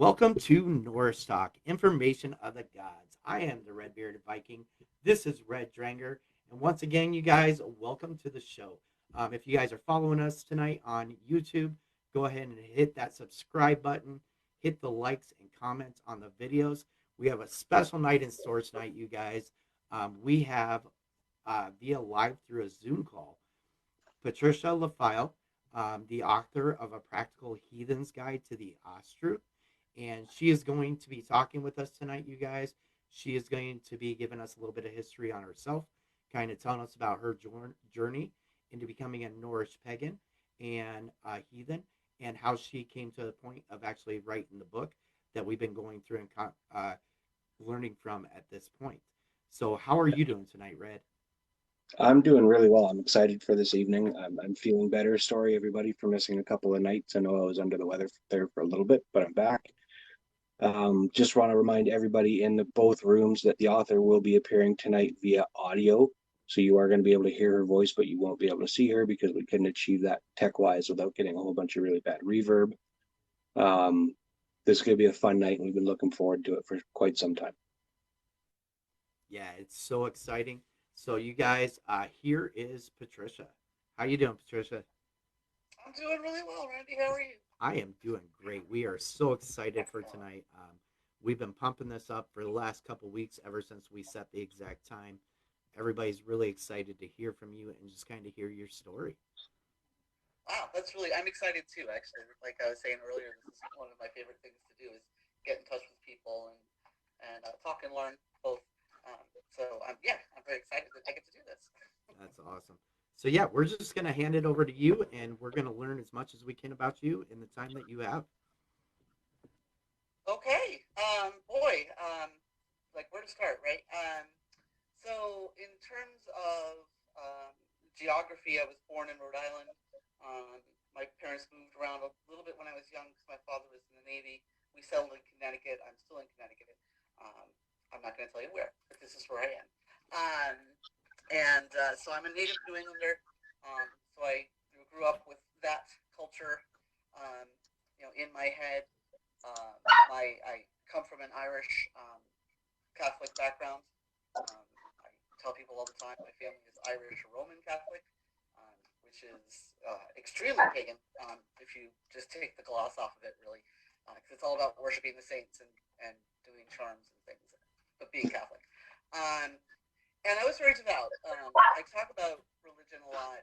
Welcome to Norse Talk, Information of the Gods. I am the Red Bearded Viking. This is Red Dranger. And once again, you guys, welcome to the show. If you guys are following us tonight on YouTube, go ahead and hit that subscribe button, hit the likes and comments on the videos. We have a special night in store tonight, you guys. We have via live through a Zoom call, Patricia Lafayllve, the author of A Practical Heathens Guide to the Astatru, and she is going to be talking with us tonight, you guys. She is going to be giving us a little bit of history on herself, kind of telling us about her journey into becoming a Norse pagan and a heathen, and how she came to the point of actually writing the book that we've been going through and learning from at this point. So, how are you doing tonight, Red? I'm doing really well. I'm excited for this evening. I'm feeling better. Sorry, everybody, for missing a couple of nights. I know I was under the weather there for a little bit, but I'm back. Just want to remind everybody in the both rooms that the author will be appearing tonight via audio. So you are going to be able to hear her voice, but you won't be able to see her because we couldn't achieve that tech-wise without getting a whole bunch of really bad reverb. This is going to be a fun night, and we've been looking forward to it for quite some time. Yeah, it's so exciting. So, you guys, here is Patricia. How you doing, Patricia? I'm doing really well, Randy. How are you? I am doing great. We are so excited for tonight. We've been pumping this up for the last couple weeks, ever since we set the exact time. Everybody's really excited to hear from you and just kind of hear your story. Wow, I'm excited too, actually. Like I was saying earlier, this is one of my favorite things to do is get in touch with people and talk and learn both. I'm very excited that I get to do this. That's awesome. So, yeah, we're just going to hand it over to you, and we're going to learn as much as we can about you in the time that you have. Okay, boy, like where to start, right? So in terms of geography, I was born in Rhode Island. My parents moved around a little bit when I was young because my father was in the Navy. We settled in Connecticut. I'm still in Connecticut. Um, I'm not going to tell you where, but this is where I am. So I'm a native New Englander. So I grew up with that culture, um, in my head. I come from an Irish Catholic background. I tell people all the time my family is Irish Roman Catholic, which is extremely pagan if you just take the gloss off of it, really, because it's all about worshiping the saints and doing charms and things, but being Catholic. Um, and I was very devout. I talk about religion a lot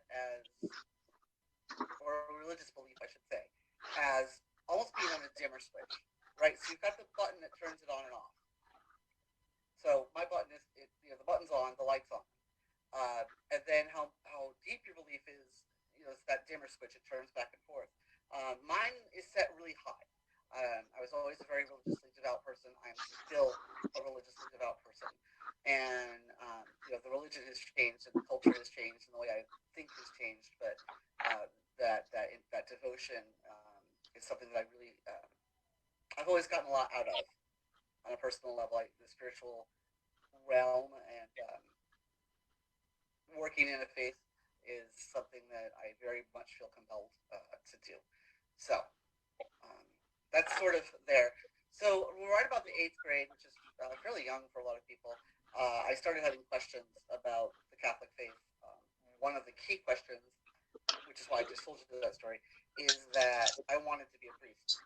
or religious belief, I should say, as almost being on a dimmer switch, right? So you've got the button that turns it on and off. So my button the button's on, the light's on. And then how deep your belief is, it's that dimmer switch, it turns back and forth. Mine is set really high. I was always a very religiously devout person. I'm still a religiously devout person. And, the religion has changed and the culture has changed and the way I think has changed. But that devotion is something that I've always gotten a lot out of on a personal level. The spiritual realm and working in a faith is something that I very much feel compelled to do. So that's sort of there. So right about the 8th grade, which is fairly young for a lot of people, I started having questions about the Catholic faith. One of the key questions, which is why I just told you that story, is that I wanted to be a priest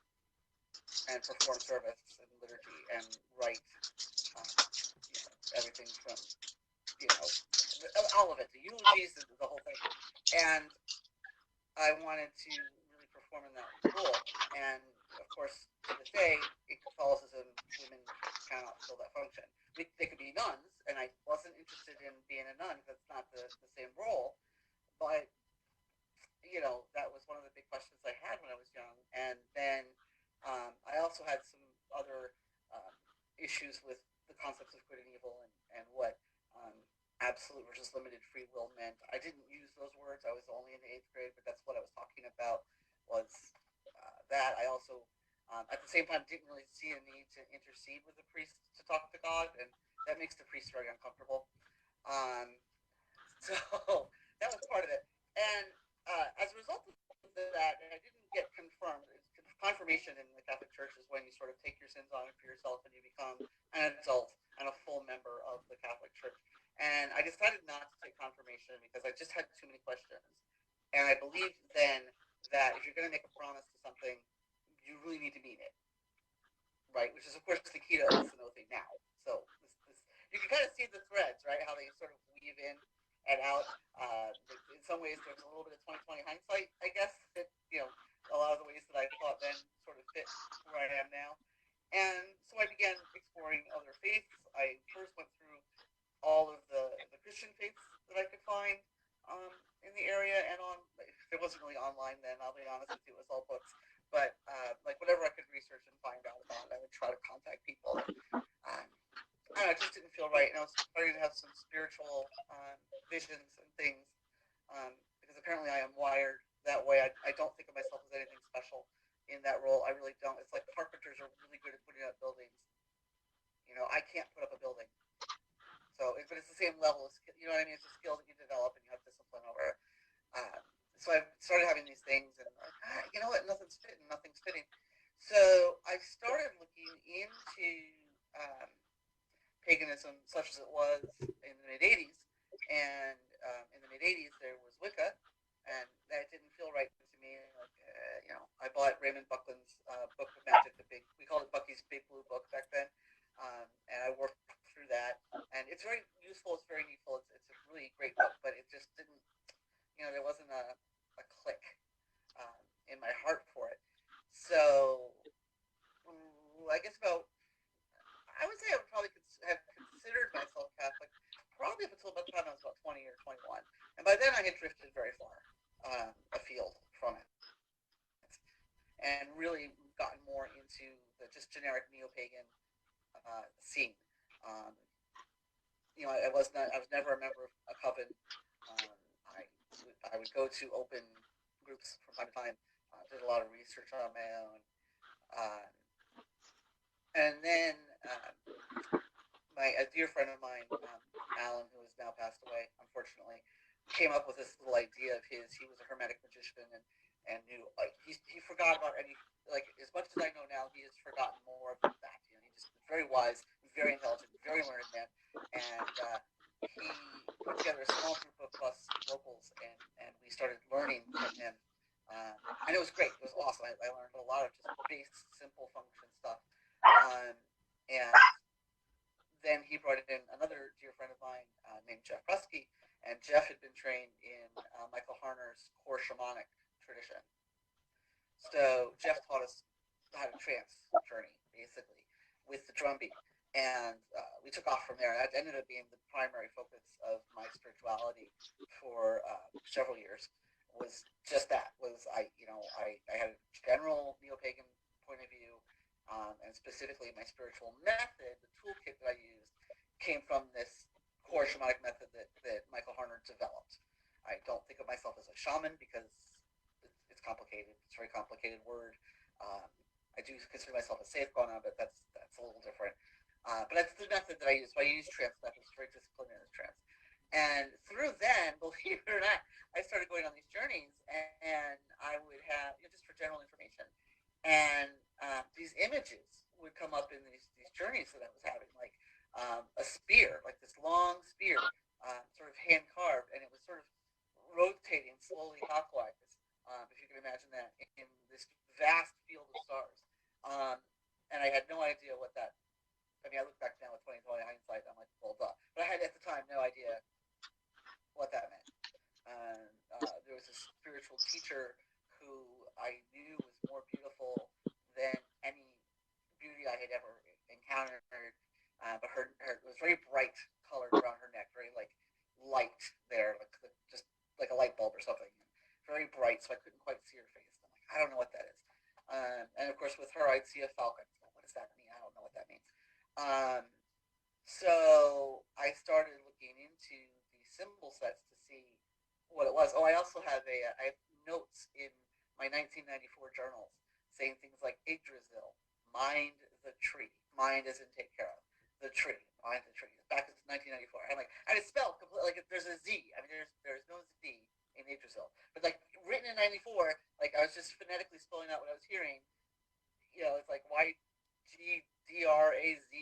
and perform service and liturgy and write everything from, all of it, the eulogies, the whole thing. And I wanted to really perform in that role. And, of course, to this day, in Catholicism, women cannot fill that function. They could be nuns, and I wasn't interested in being a nun because it's not the same role. But, that was one of the big questions I had when I was young. And then I also had some other issues with the concepts of good and evil and what absolute versus limited free will meant. I didn't use those words. I was only in the 8th grade, but that's what I was talking about was that. I also, at the same time, didn't really see a need to intercede with the priest to talk to God, and that makes the priest very uncomfortable. Um, so that was part of it. And as a result of that, and I didn't get confirmed. Confirmation in the Catholic Church is when you sort of take not to take confirmation because I just had too many questions. And I believed then that if you're going to make a promise to something, you really need to mean it, right? Which is, of course, the key to oath and oathing now. So you can kind of see the threads, right? How they sort of weave in and out. In some ways, there's a little bit of 20/20 hindsight, I guess, that, a lot of the ways that I thought then sort of fit where I am now. And so I began exploring other faiths. I first went through all of the Christian faiths that I could find in the area, and it wasn't really online then, I'll be honest with you, it was all books. But like whatever I could research and find out about, I would try to contact people. I don't know, it just didn't feel right, and I was starting to have some spiritual visions and things, because apparently I am wired that way. I don't think of myself as anything special in that role. I really don't. It's like carpenters are really good at putting up buildings. I can't put up a building. So, but it's the same level of skill. You know what I mean? It's a skill that you develop and you have discipline over. So I started having these things, and like, you know what? Nothing's fitting. So I started looking into paganism, such as it was in the mid '80s, and in the mid '80s there was Wicca, and that didn't feel right to me. Like, I bought Raymond Buckland's book of magic, we called it Bucky's Big Blue Book back then, and I worked through that, and it's very useful. It's very needful. It's a really great book, but it just didn't. There wasn't a click in my heart for it. So I guess I would say I would probably have considered myself Catholic probably up until about the time I was about 20 or 21. And by then I had drifted very far afield from it and really gotten more into the just generic neo-pagan scene. I was never a member of a coven. I would go to open groups from time to time. Did a lot of research on my own. And then a dear friend of mine, Alan, who has now passed away, unfortunately, came up with this little idea of his. He was a Hermetic magician and knew, he forgot about as much as I know now, he has forgotten more than that. He just was very wise, very intelligent, very learned man. And he put together a small group of us locals, and we started learning from him. And it was great. It was awesome. I learned a lot of just base, simple function stuff. And then he brought in another dear friend of mine named Jeff Rusky, and Jeff had been trained in Michael Harner's core shamanic tradition. So Jeff taught us how to trance journey, basically, with the drumbeat. And we took off from there. That ended up being the primary focus of my spirituality for several years. Was just that. I had a general neo-pagan point of view, and specifically my spiritual method, the toolkit that I used, came from this core shamanic method that Michael Harner developed. I don't think of myself as a shaman because it's complicated. It's a very complicated word. I do consider myself a safeguarder, but that's a little different. But that's the method that I use. So I use trance methods, very disciplinary trance. And through then, believe it or not, I started going on these journeys, and I would have, just for general information, and these images would come up in these journeys that I was having, like a spear, like this long spear, sort of hand carved, and it was sort of rotating slowly clockwise, if you can imagine that, in this vast field of stars. And I had no idea what that. I look back now with 20/20 hindsight, I'm like, well, duh. But I had at the time no idea what that meant. There was a spiritual teacher who I knew was more beautiful than any beauty I had ever encountered. But her it was very bright colored around her neck, very light there, just like a light bulb or something. Very bright, so I couldn't quite see her face. I'm like, I don't know what that is. And of course, with her, I'd see a falcon. What does that mean? I don't know what that means. So I started looking into the symbol sets to see what it was. Oh, I also have I have notes in my 1994 journals saying things like Yggdrasil, mind the tree, mind as in take care of, the tree, mind the tree. Back in 1994, and it's spelled completely there's a Z. There's no Z in Yggdrasil, but written in '94, I was just phonetically spelling out what I was hearing. It's like YGDRAZ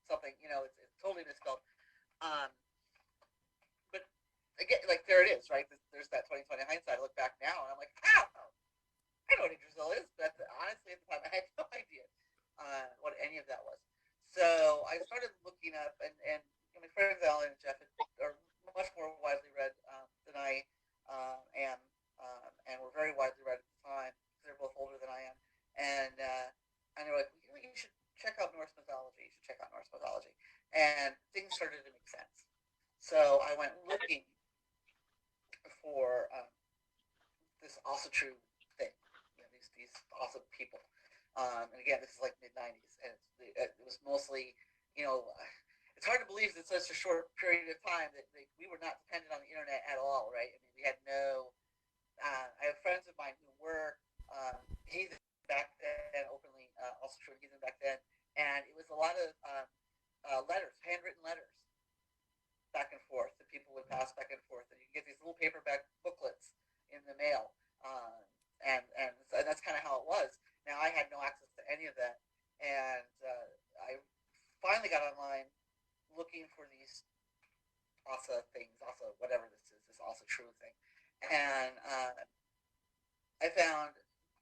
something. It's totally misspelled. But again, like there it is, right? There's that 2020 hindsight. I look back now and I'm like, how? I know what Yggdrasil is, but honestly, at the time, I had no idea what any of that was. So I started looking up, and my friends Alan and Jeff are much more widely read than I am, and were very widely read at the time because they're both older than I am. And they were like, you should check out Norse mythology. You should check out Norse mythology. And things started to make sense. So I went looking for this Astatru thing, these awesome people. And again, this is like mid-90s, and it was mostly, it's hard to believe that such a short period of time that we were not dependent on the internet at all, right? I mean, we had no. I have friends of mine who were heathen back then, openly also true heathen back then, and it was a lot of letters, handwritten letters, back and forth that people would pass back and forth, and you can get these little paperback booklets in the mail, and that's kind of how it was. Now I had no access to any of that, and I finally got online looking for these whatever this is, this Astatru thing, and I found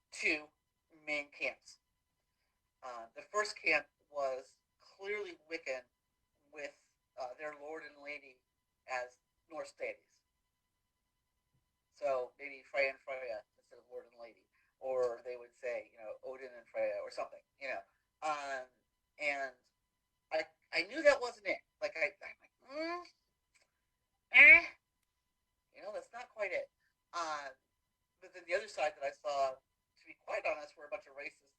two main camps. The first camp was clearly Wiccan with their lord and lady as Norse deities. So maybe Freyja and Freyja instead of lord and lady, or they would say, Odin and Freyja or something, and I knew that wasn't it. Like I'm like, that's not quite it. But then the other side that I saw, to be quite honest, were a bunch of racist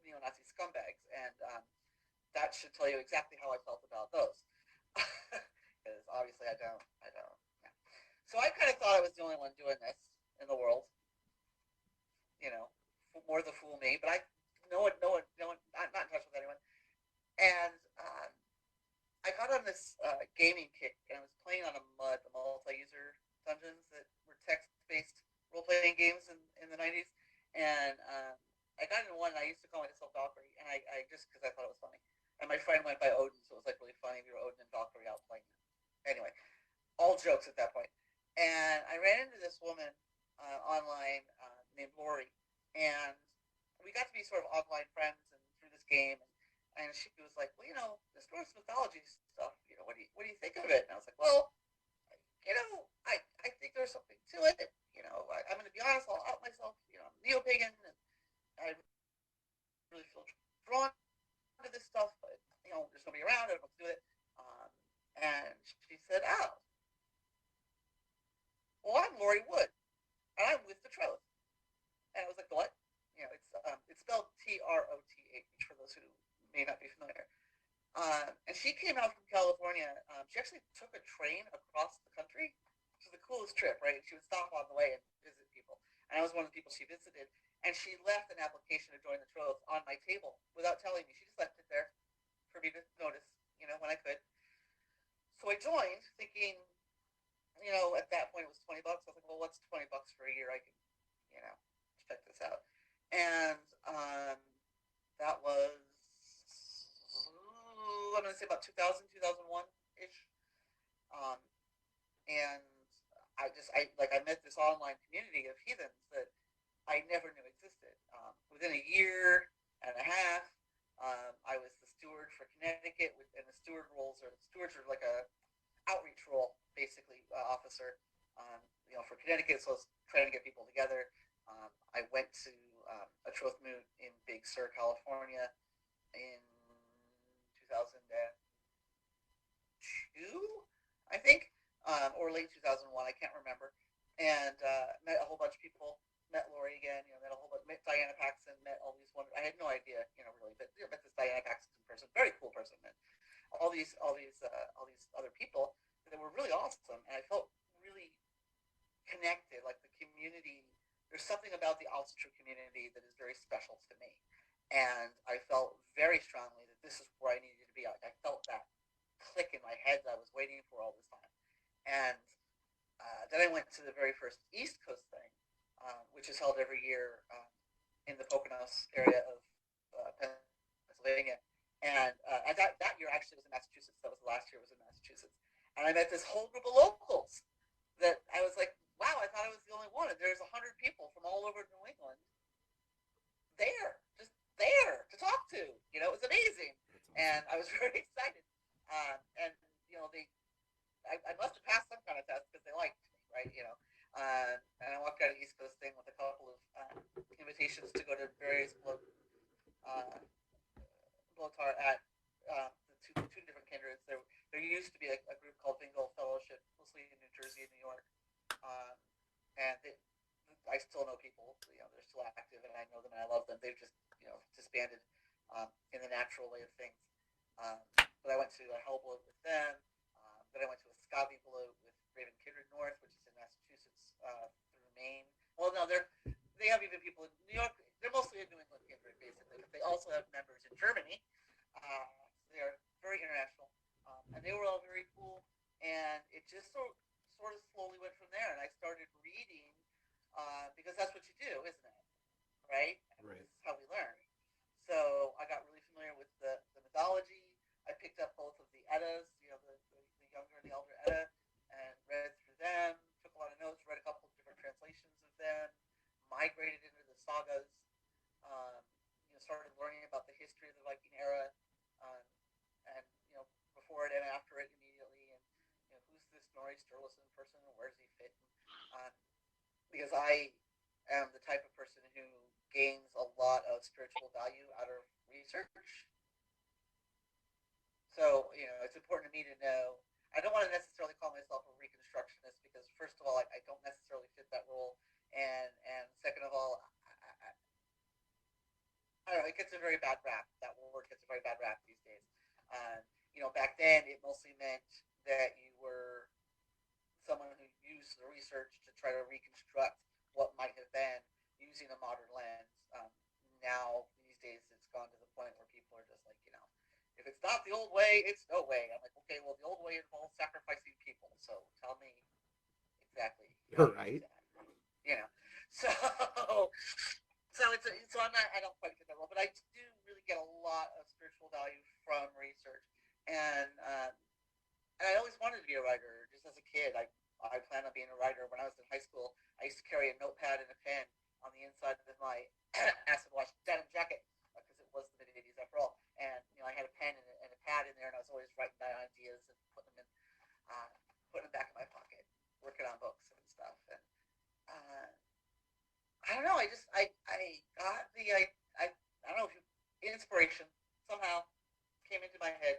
neo-Nazi scumbags, and that should tell you exactly how I felt about those. Because obviously I don't. Yeah. So I kind of thought I was the only one doing this in the world. More the fool me, but no one, not in touch with anyone. And I got on this gaming kick, and I was playing on a MUD, the multi-user dungeons that were text-based role-playing games in the 90s. And I got into one, and I used to call myself Valkyrie, and I just because I thought it was funny. And my friend went by Odin, so it was like really funny. We were Odin and Valkyrie out playing. Anyway, all jokes at that point. And I ran into this woman online named Lori, and we got to be sort of online friends and through this game. And she was like, well, this Norse mythology stuff, what do you think of it? And I was like, well, I think there's something to it. I'm going to be honest, I'll out myself. I'm neo-pagan, and I really feel drawn to this stuff, but there's nobody around. I don't know what to do with it. And she said, "Oh, well, I'm Lori Wood, and I'm with the Troth." And I was like, "What?" It's spelled Troth for those who may not be familiar. And she came out from California. She actually took a train across the country, which was the coolest trip, right? She would stop on the way and visit people. And I was one of the people she visited. And she left an application to join the Troth on my table without telling me. She just left it there for me to notice, when I could. So I joined thinking, at that point it was $20. I was like, well, what's $20 for a year? I can, check this out. And that was, I'm going to say about 2000, 2001-ish. And I met this online community of heathens that I never knew existed. Within a year and a half, I was the steward for Connecticut, and the stewards are like a outreach role, basically, officer, for Connecticut. So I was trying to get people together. I went to a Troth moot in Big Sur, California, in 2002, I think, or late 2001. I can't remember. And met a whole bunch of people. Met Lori again. Met a whole bunch. Met Diana Paxson. Met all these wonderful. I had no idea, really, but met this Diana Paxson person, very cool person. And all these other people that were really awesome, and I felt really connected. Like the community, there's something about the Astatru community that is very special to me, and I felt very strongly that this is where I needed to be. I felt that click in my head that I was waiting for all this time, and then I went to the very first East Coast thing, which is held every year in the Poconos area of Pennsylvania. And that year actually was in Massachusetts. That was the last year was in Massachusetts. And I met this whole group of locals that um, and I still know people. They're still active, and I know them, and I love them. They've just disbanded in the natural way of things. But I went to a Hellbloat with them. Then I went to a Scavi Bloat with Raven Kindred North, which is in Massachusetts through Maine. Well, no, they have even people in New York. They're mostly in New England Kindred, basically, but they also have members in Germany. They are very international, and they were all very cool. And it just sort of slowly went from there. And I started reading because that's what you do, isn't it? Right? Right. This is how we learn. So I got really familiar with the mythology. I picked up both of the Eddas, the younger and the elder Edda, and read through them. Took a lot of notes. Read a couple of different translations of them. Migrated into the sagas. Started learning about the history of the Viking era, and before it and after it immediately, and who's this Snorri Sturluson person and where does he fit? Because I am the type of person who gains a lot of spiritual value out of research. So it's important to me to know. I don't want to necessarily call myself a reconstructionist because first of all, I don't necessarily fit that role, and second of all, I don't know, it gets a very bad rap. That word gets a very bad rap these days. Back then it mostly meant that you were someone who used the research to try to reconstruct what might have been using a modern lens. Now these days it's gone to the point where people are just like, if it's not the old way, it's no way. I'm like, okay, well the old way involves sacrificing people, so tell me exactly. You're right. So I don't quite fit that role, but I do really get a lot of spiritual value from research, and I always wanted to be a writer. Just as a kid, I planned on being a writer. When I was in high school, I used to carry a notepad and a pen on the inside of my acid wash denim jacket because it was the mid-80s after all. And I had a pen and a pad in there, and I was always writing down ideas and putting them back in my pocket, working on books and stuff. And I don't know. I got I don't know if inspiration somehow came into my head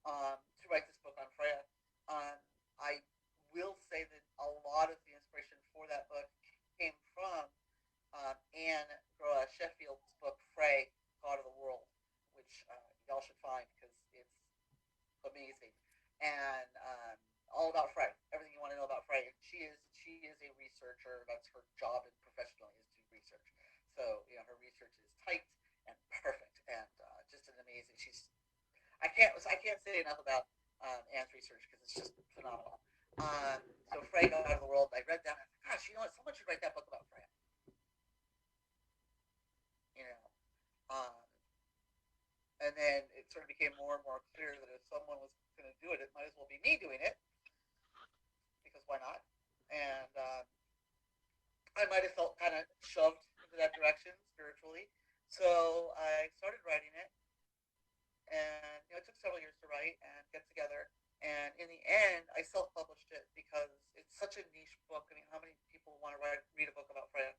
to write this book on Freyja. I will say that a lot of the inspiration for that book came from Anne Sheffield's book Frey, God of the World, which y'all should find because it's amazing and all about Frey. Everything you want to know about Frey. And she is a researcher. That's her job and professionally is to research. So her research is tight and perfect and just an amazing. I can't say enough about Anne's research because it's just phenomenal. So Frey, God of the World. I read that. Gosh, you know what? Someone should write that book about Frey. And then it sort of became more and more clear that if someone was going to do it, it might as well be me doing it because why not? And I might have felt kind of shoved into that direction spiritually, so I started writing it, and it took several years to write and get together. And in the end, I self-published it because it's such a niche book. I mean, how many people want to read a book about Freyja?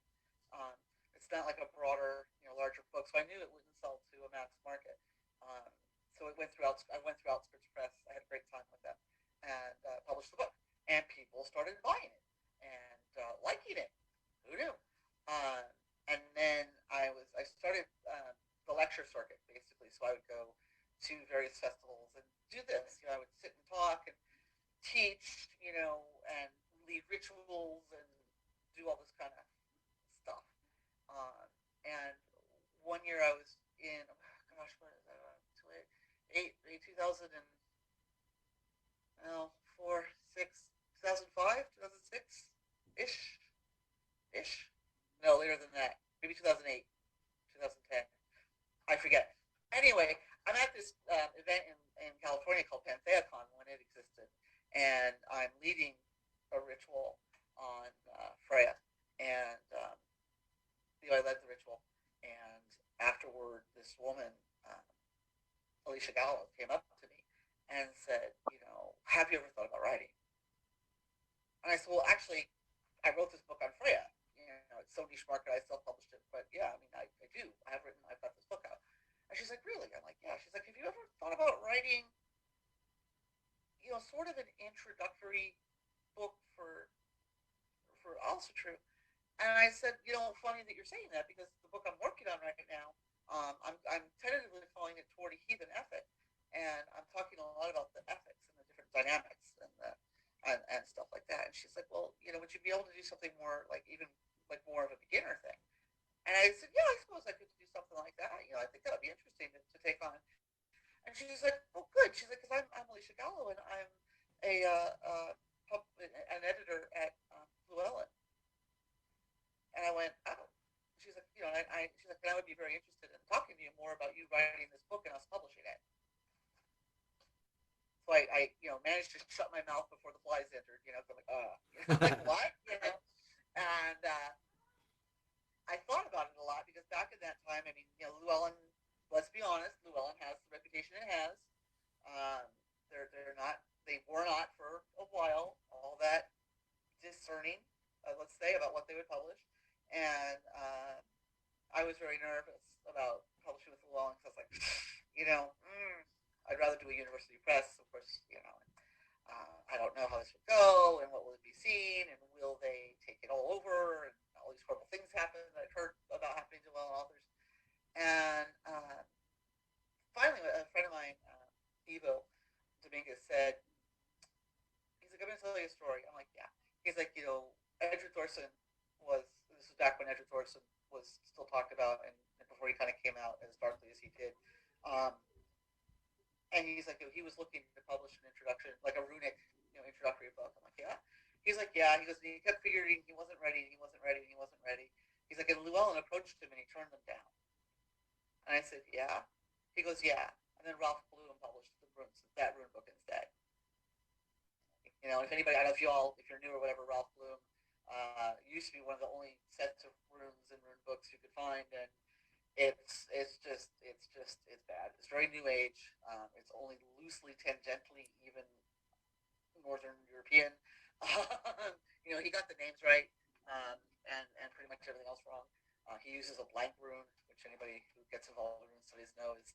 It's not like a broader, larger book. So I knew it wouldn't sell to a mass market. So I went through Outskirts Press. I had a great time with them and published the book. And people started buying it and liking it. Who knew? And then I started the lecture circuit basically. So I would go to various festivals and do this. I would sit and talk and teach, and lead rituals and do all this kind of stuff. And one year I was in, what is that? 2004, 2005, 2006 ish. No, later than that. Maybe 2008, 2010. I forget. Anyway, I'm at this event in California called Pantheacon when it existed, and I'm leading a ritual on Freyja, and I led the ritual, and afterward, this woman, Alicia Gallo, came up to me and said, have you ever thought about writing? And I said, well, actually, I wrote this book on Freyja. It's so niche market, I self-published it, but yeah, I mean, I do. I've got this book out. And she's like, really? I'm like, yeah. She's like, have you ever thought about writing, sort of an introductory book for also true. And I said, funny that you're saying that because the book I'm working on right now, I'm tentatively calling it Toward a Heathen Ethic, and I'm talking a lot about the ethics and the different dynamics and stuff like that. And she's like, well, would you be able to do something more like even like more of a beginner thing? And I said, yeah, I suppose I could do something like that. I think that would be interesting to take on. And she's like, oh, good. She's like, because I'm Alicia Gallo, and I'm an editor at Llewellyn. And I went, oh. She's like, she's like, I would be very interested in talking to you more about you writing this book and us publishing it. So I managed to shut my mouth before the flies entered. So I'm like, like what? And I thought about it a lot because back in that time, I mean, Llewellyn. Let's be honest, Llewellyn has the reputation it has. They were not for a while all that discerning, let's say, about what they would publish. And I was very nervous about publishing with Llewellyn because I was like, I'd rather do a university press, of course, I don't know how this would go and what will it be seen and will they take it all over and all these horrible things happen that I've heard about happening to Llewellyn authors. And finally, a friend of mine, Evo Dominguez, said, he's like, I'm going to tell you a story. I'm like, yeah. He's like, Edward Thorson this was back when Edward Thorson was still talked about and before he kind of came out as darkly as he did. And he's like, he was looking to publish an introduction, like a runic, introductory book. I'm like, yeah. He's like, yeah. He goes, he kept figuring he wasn't ready. He's like, and Llewellyn approached him and he turned them down. And I said, yeah. He goes, yeah. And then Ralph Bloom published that rune book instead. If anybody, I don't know if you're new or whatever, Ralph Bloom used to be one of the only sets of runes and rune books you could find, and it's bad. It's very New Age. It's only loosely, tangentially, even Northern European. He got the names right, and pretty much everything else wrong. He uses a blank rune, which anybody who gets involved in rune studies knows.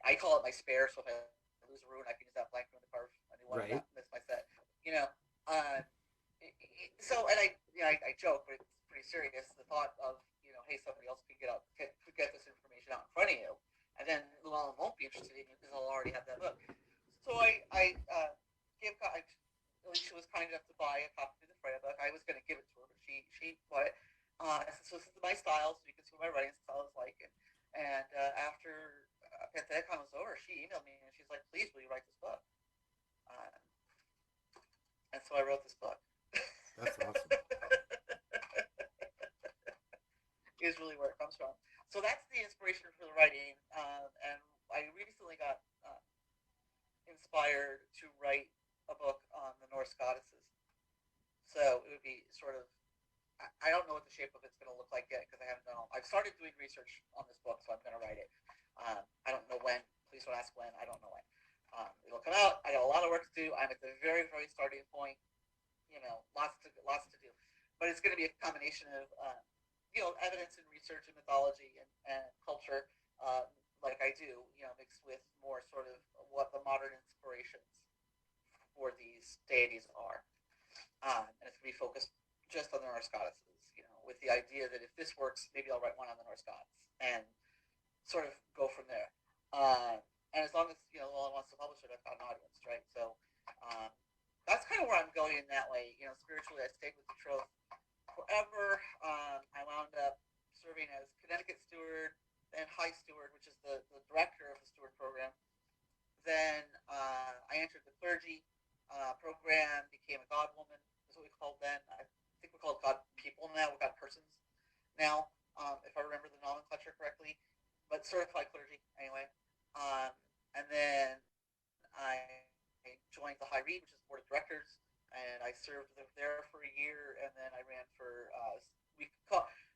I call it my spare, so if I lose a rune, I can use that blank rune to carve a new one. Right. That's my set. So, and I joke, but it's pretty serious. The thought of, hey, somebody else could get this information out in front of you, and then Llewellyn won't be interested in it because he'll already have that book. So Alicia was kind enough to buy a copy of the Freyja book. I was going to give it to her, but she bought it. So this is my style, so you can see what my writing style is like. And after Pentagram was over, she emailed me and she's like, "Please, will you write this book?" And so I wrote this book. That's awesome. Is really where it comes from. So that's the inspiration for the writing. And I recently got inspired to write a book on the Norse goddesses. So it would be sort of, I don't know what the shape of it's going to look like yet because I haven't done all. I've started doing research on this book, so I'm going to write it. I don't know when. Please don't ask when. I don't know when. It'll come out. I got a lot of work to do. I'm at the very, very starting point. Lots to do. But it's going to be a combination of evidence and research and mythology and culture, like I do, mixed with more sort of what the modern inspirations for these deities are. And it's going to be focused just on the Norse goddesses, with the idea that if this works, maybe I'll write one on the Norse gods and sort of go from there. And as long as, Llewellyn wants to publish it, I've got an audience, right? So that's kind of where I'm going in that way. Spiritually, I stayed with the trope forever. I wound up serving as Connecticut steward, then High Steward, which is the director of the steward program. Then I entered the clergy program, became a god woman, is what we called then. I think we're called god people now, we're god persons now, if I remember the nomenclature correctly, but certified clergy anyway. And then I joined the High Reed, which is the board of directors, and I served there for a year, and then I ran for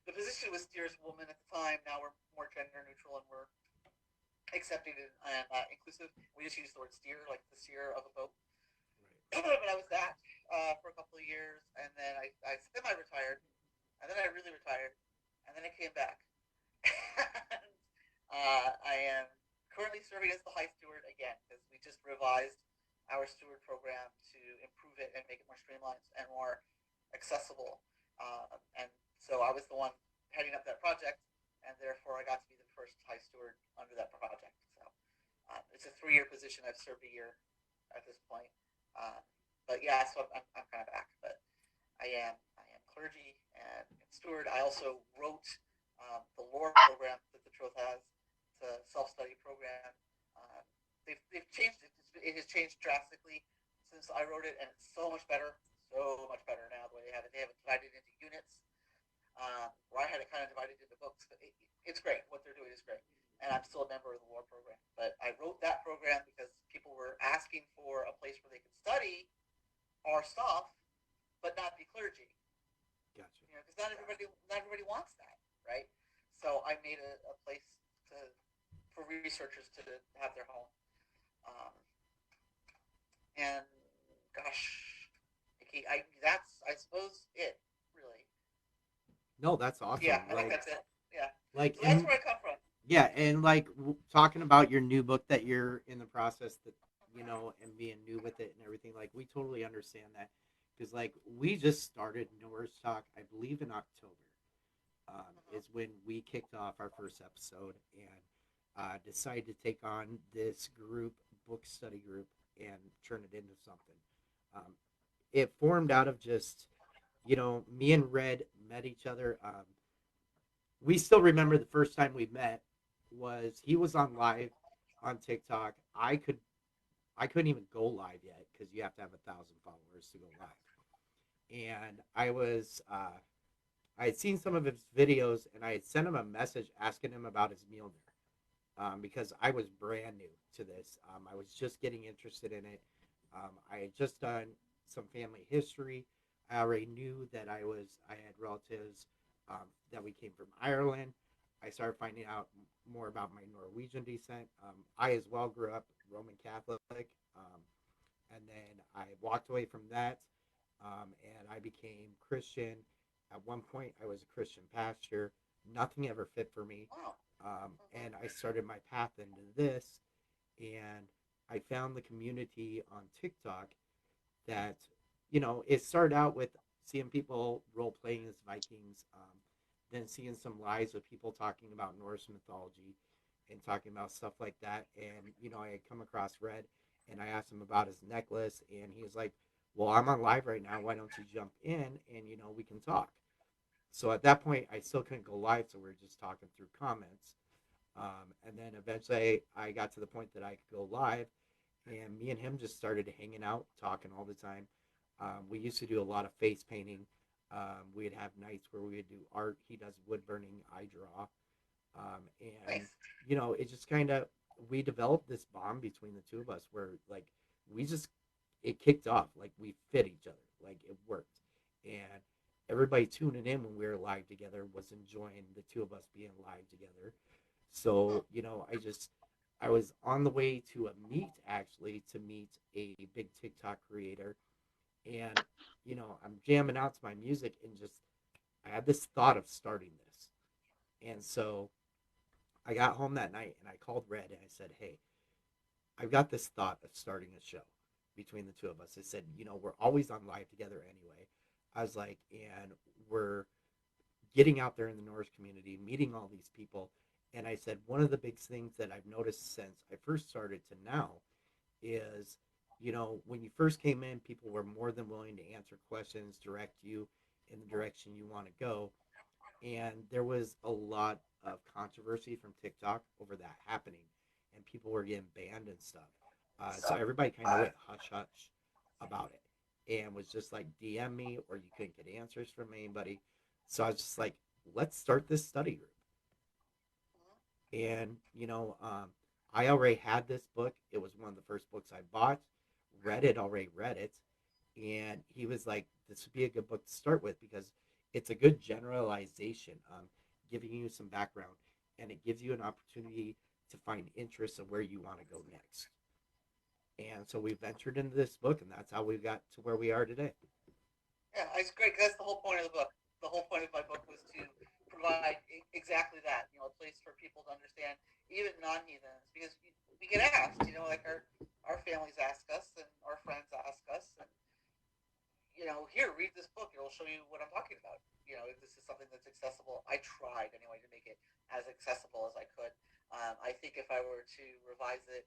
the position was steerswoman at the time. Now we're more gender neutral and we're accepting and inclusive. We just use the word steer, like the steer of a boat. Right. But I was that for a couple of years, and then I semi-retired, and then I really retired, and then I came back. And I am currently serving as the High Steward again because we just revised our steward program to improve it and make it more streamlined and more accessible. And so I was the one heading up that project, and therefore I got to be the first high steward under that project. So it's a 3-year position. I've served a year at this point. But yeah, so I'm kind of back. But I am clergy and steward. I also wrote the lore program that the Troth has. It's a self-study program. They've changed it. It has changed drastically since I wrote it, and it's so much better. So much better now the way they have it. They have it divided into units. Where I had it kind of divided into books, but it's great. What they're doing is great, and I'm still a member of the lore program. But I wrote that program because people were asking for a place where they could study our stuff, but not be clergy. Gotcha. You know, because not everybody wants that, right? So I made a place for researchers to have their home. And gosh, that's I suppose it really. No, that's awesome. Yeah, I think that's it. Yeah, Like, so that's where I come from. yeah, and like talking about your new book that you're in the process that and being new with it and everything. Like, we totally understand that because like we just started Norse Talk, I believe in October. Is when we kicked off our first episode and decided to take on this book study group, and turn it into something. It formed out of just, me and Red met each other. We still remember the first time we met was he was on live on TikTok. I couldn't even go live yet because you have to have 1,000 followers to go live. And I had seen some of his videos, and I had sent him a message asking him about his Mjolnir, because I was brand new to this. I was just getting interested in it. I had just done some family history. I already knew that I had relatives that we came from Ireland. I started finding out more about my Norwegian descent. I as well grew up Roman Catholic, and then I walked away from that, and I became Christian. At one point, I was a Christian pastor. Nothing ever fit for me, and I started my path into this, and I found the community on TikTok that, it started out with seeing people role playing as Vikings, then seeing some lives of people talking about Norse mythology and talking about stuff like that. And, I had come across Red, and I asked him about his necklace, and he was like, well, I'm on live right now. Why don't you jump in and, we can talk. So at that point, I still couldn't go live, so we were just talking through comments. And then eventually I got to the point that I could go live, and me and him just started hanging out, talking all the time. We used to do a lot of face painting. We'd have nights where we would do art. He does wood burning, I draw. And, Nice. It just kind of, we developed this bond between the two of us where, like, it kicked off. Like, we fit each other. Like, it worked. And everybody tuning in when we were live together was enjoying the two of us being live together. So, I was on the way to to meet a big TikTok creator. And, I'm jamming out to my music, and I had this thought of starting this. And so I got home that night, and I called Red, and I said, hey, I've got this thought of starting a show between the two of us. I said, we're always on live together anyway. I was like, and we're getting out there in the Norse community, meeting all these people. And I said, one of the big things that I've noticed since I first started to now is, when you first came in, people were more than willing to answer questions, direct you in the direction you want to go. And there was a lot of controversy from TikTok over that happening, and people were getting banned and stuff. So everybody kind of went hush hush about it, and was just like, DM me, or you couldn't get answers from anybody. So I was just like, let's start this study group. And I already had this book. It was one of the first books I bought. Already read it, and he was like, this would be a good book to start with because it's a good generalization, giving you some background, and it gives you an opportunity to find interest of where you want to go next. And so we ventured into this book, and that's how we got to where we are today. Yeah, it's great. That's the whole point of the book. The whole point of my book was to provide exactly that, a place for people to understand, even non-heathens, because we get asked, like our families ask us, and our friends ask us, and here, read this book. It'll show you what I'm talking about. something that's accessible. I tried anyway to make it as accessible as I could. I think if I were to revise it,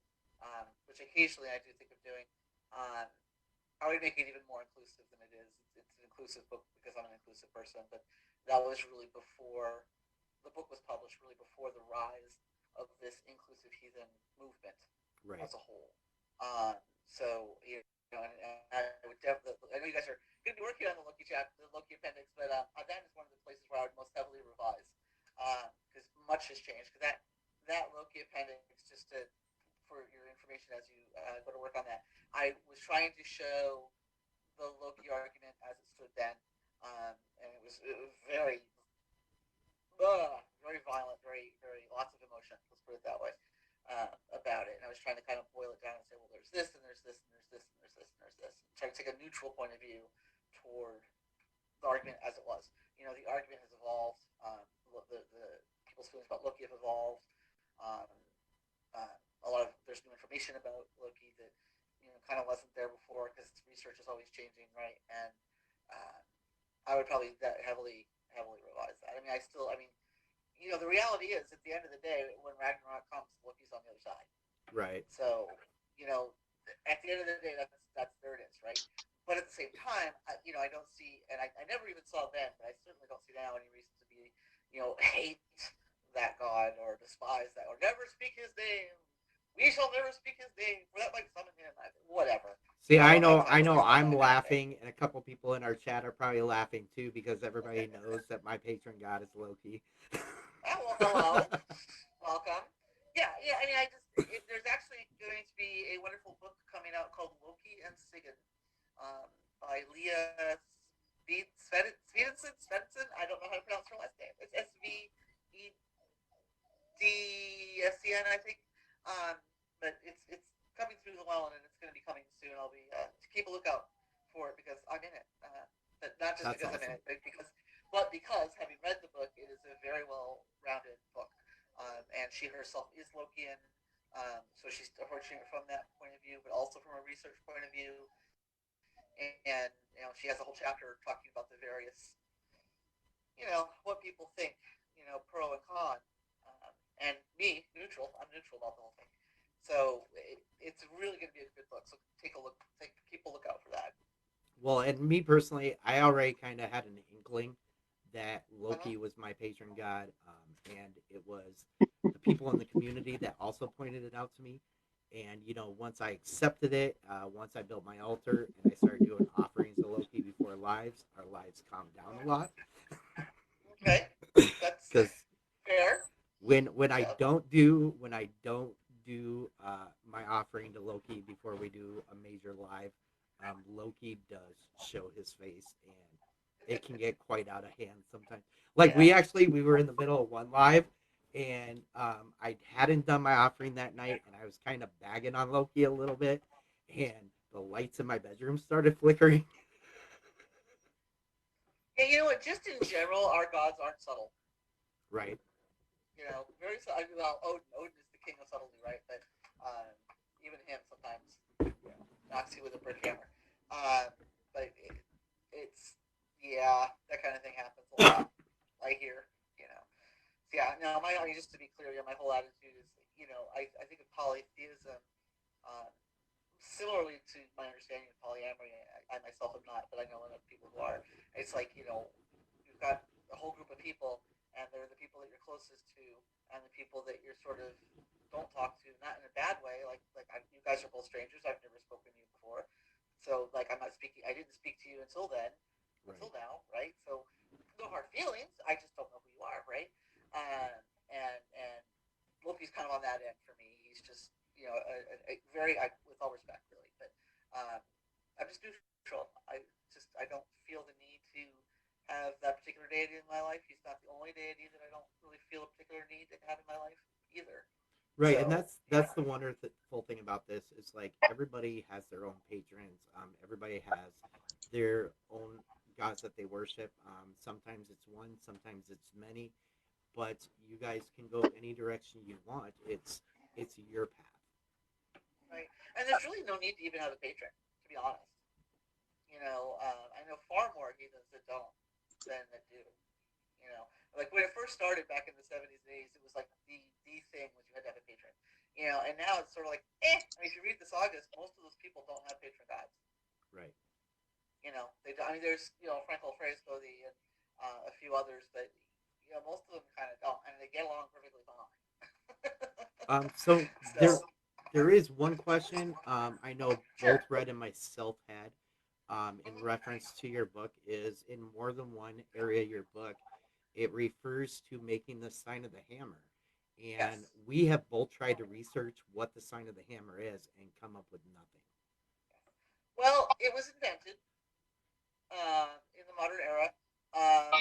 which occasionally I do think of doing, I would make it even more inclusive than it is. It's an inclusive book because I'm an inclusive person, but that was really before the book was published, really before the rise of this inclusive heathen movement Right. as a whole. So and I would definitely. I know you guys are going to be working on the Loki chapter, the Loki appendix, but that is one of the places where I would most heavily revise because much has changed. Because that Loki appendix, just for your information as you go to work on that, I was trying to show the Loki argument as it stood then, and it was very, very violent, very lots of emotion. Let's put it that way. About it, and I was trying to kind of boil it down and say, well, there's this, and there's this, and there's this, and there's this, and there's this. Trying to take a neutral point of view toward the argument as it was. The argument has evolved. The people's feelings about Loki have evolved. Um, there's new information about Loki that kind of wasn't there before because research is always changing, right? And I would probably heavily revise that. The reality is, at the end of the day, when Ragnarok comes, Loki's on the other side. Right. So, at the end of the day, that's there it is, right? But at the same time, I don't see, and I never even saw then, but I certainly don't see now any reason to be, hate that god or despise that or never speak his name. We shall never speak his name, for that might summon him. Whatever. See, I know I'm laughing, and a couple people in our chat are probably laughing too because everybody knows that my patron god is Loki. Oh, well, hello. Welcome. Yeah. There's actually going to be a wonderful book coming out called Loki and Sigyn by Leah Svensson. I don't know how to pronounce her last name. It's Svedsson, I think. But it's coming through the well, and it's going to be coming soon. I'll be to keep a lookout for it because I'm in it. But not just That's because awesome. I'm in it, but because having read the book, it is a very well-rounded book. And she herself is Lokian, so she's approaching it from that point of view, but also from a research point of view. And she has a whole chapter talking about the various, what people think, pro and con, and me, neutral. I'm neutral about the whole thing. So it's really going to be a good book. So keep a lookout for that. Well, and me personally, I already kind of had an inkling that Loki was my patron god, and it was the people in the community that also pointed it out to me. And once I accepted it, once I built my altar and I started doing offerings to Loki before our lives calmed down a lot. Okay, that's fair. When I don't do my offering to Loki before we do a major live, Loki does show his face, and it can get quite out of hand sometimes. Like we were in the middle of one live, and I hadn't done my offering that night, and I was kind of bagging on Loki a little bit, and the lights in my bedroom started flickering. Yeah, you know what? Just in general, our gods aren't subtle. Right. Very subtle. Well, Odin is the king of subtlety, right? But even him sometimes knocks you with a brick hammer. But it's that kind of thing happens a lot. I hear. Yeah. No, just to be clear, my whole attitude is, I think of polytheism. Similarly to my understanding of polyamory, I myself am not, but I know enough people who are. It's like, you've got a whole group of people, and they're the people that you're closest to, and the people that you're sort of don't talk to, not in a bad way. You guys are both strangers. I've never spoken to you before, so I'm not speaking. I didn't speak to you until then, until now, right? So no hard feelings. I just don't know who you are, right? And Loki's kind of on that end for me. He's just with all respect, really, but I'm just neutral. I don't feel the need to have that particular deity in my life. He's not the only deity that I don't really feel a particular need to have in my life either. Right, so, and that's the wonderful thing about this is everybody has their own patrons. Everybody has their own gods that they worship. Sometimes it's one, sometimes it's many, but you guys can go any direction you want. It's your path. Right, and there's really no need to even have a patron, to be honest. I know far more heathens that don't than that do. You know, like when it first started back in the 70s and 80s, it was like the thing was you had to have a patron. You know, and now it's sort of like, eh. I mean, if you read the sagas, most of those people don't have patron gods. Right. You know, they. I mean, there's Frankel Freyja and a few others, but most of them kind of don't, and they get along perfectly fine. So So there is one question I know both sure. Red and myself had in Mm-hmm. reference to your book is in more than one area of your book, it refers to making the sign of the hammer. And Yes. we have both tried to research what the sign of the hammer is and come up with nothing. Well, it was invented in the modern era. Um,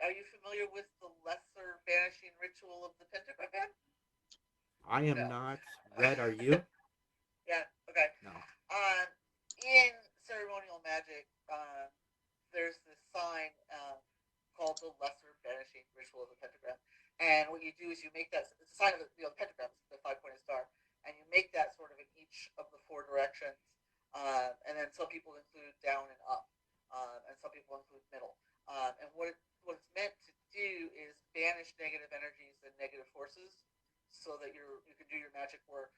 are you familiar with the lesser banishing ritual of the Pentagram? I am No. not. Red, are you? Yeah. Okay. No. Um, in ceremonial magic, there's this sign called the lesser banishing ritual of the pentagram. And what you do is you make that it's a sign of the pentagram, the 5 pointed star, and you make that sort of in each of the 4 directions. And then some people include down and up, and some people include middle. And what it's meant to do is banish negative energies and negative forces, so that you can do your magic work,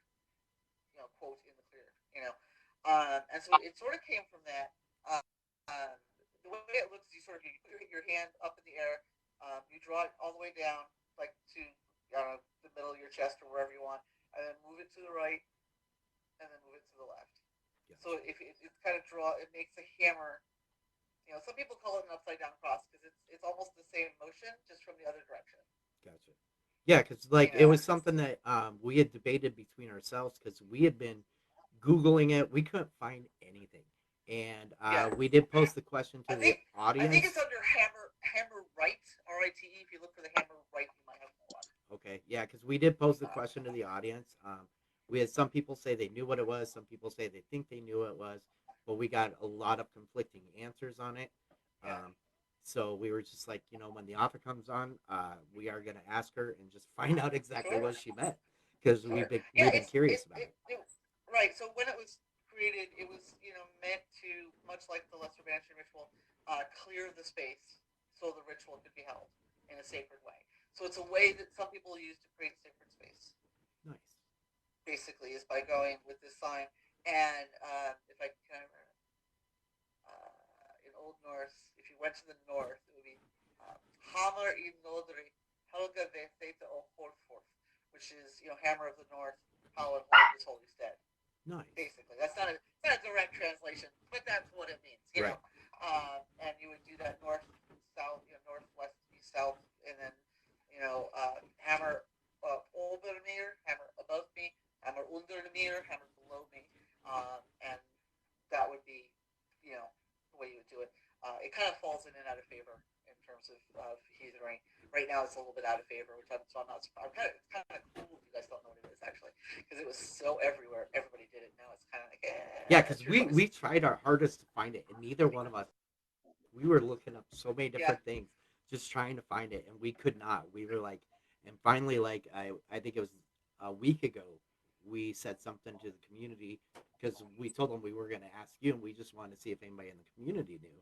quote in the clear, and so it sort of came from that. Uh, um, the way it looks, you put your hand up in the air, you draw it all the way down, like to the middle of your chest or wherever you want, and then move it to the right, and then move it to the left. So Gotcha. if it kind of it makes a hammer. Some people call it an upside down cross because it's almost the same motion, just from the other direction. Gotcha. Yeah, because like You it know. was something that we had debated between ourselves because we had been Googling it. We couldn't find anything. And Yeah. we did post the question to I the think I think it's audience. under hammer right, RITE. If you look for the hammer right, you might have more luck. Okay, yeah, because we did pose the question to the audience. We had some people say they knew what it was, some people say they think they knew what it was, but we got a lot of conflicting answers on it. Yeah. Um, so we were just like, when the author comes on, we are going to ask her and just find out exactly Sure. what she meant because Sure. Yeah. we've been curious about it. Right. So when it was created, it was meant to, much like the Lesser Banishing ritual, clear the space so the ritual could be held in a sacred way. So it's a way that some people use to create sacred space. Nice. Basically, is by going with this sign. And if I can remember, in Old Norse, if you went to the north, it would be Hamar i Nodri Helga Vetheta o Horforth, which is Hammer of the North, how it holds this holy stead. Nice. Basically, that's not a direct translation, but that's what it means, Right. And you would do that north, south, northwest, east, south, and then hammer over me, hammer above me, hammer under me, hammer below me, and that would be, the way you would do it. It kind of falls in and out of favor in terms of heathenry. Right now, it's a little bit out of favor, so I'm not. It's kind of cool if you guys don't know what it is actually, because it was so everywhere. Everybody did it. Now it's kind of like, Yeah, it's because your we choice. tried our hardest to find it, and neither one of us, we were looking up so many Yeah. different things, just trying to find it, and we could not. We were like, and finally, like I think it was a week ago, we said something to the community because we told them we were going to ask you, and we just wanted to see if anybody in the community knew.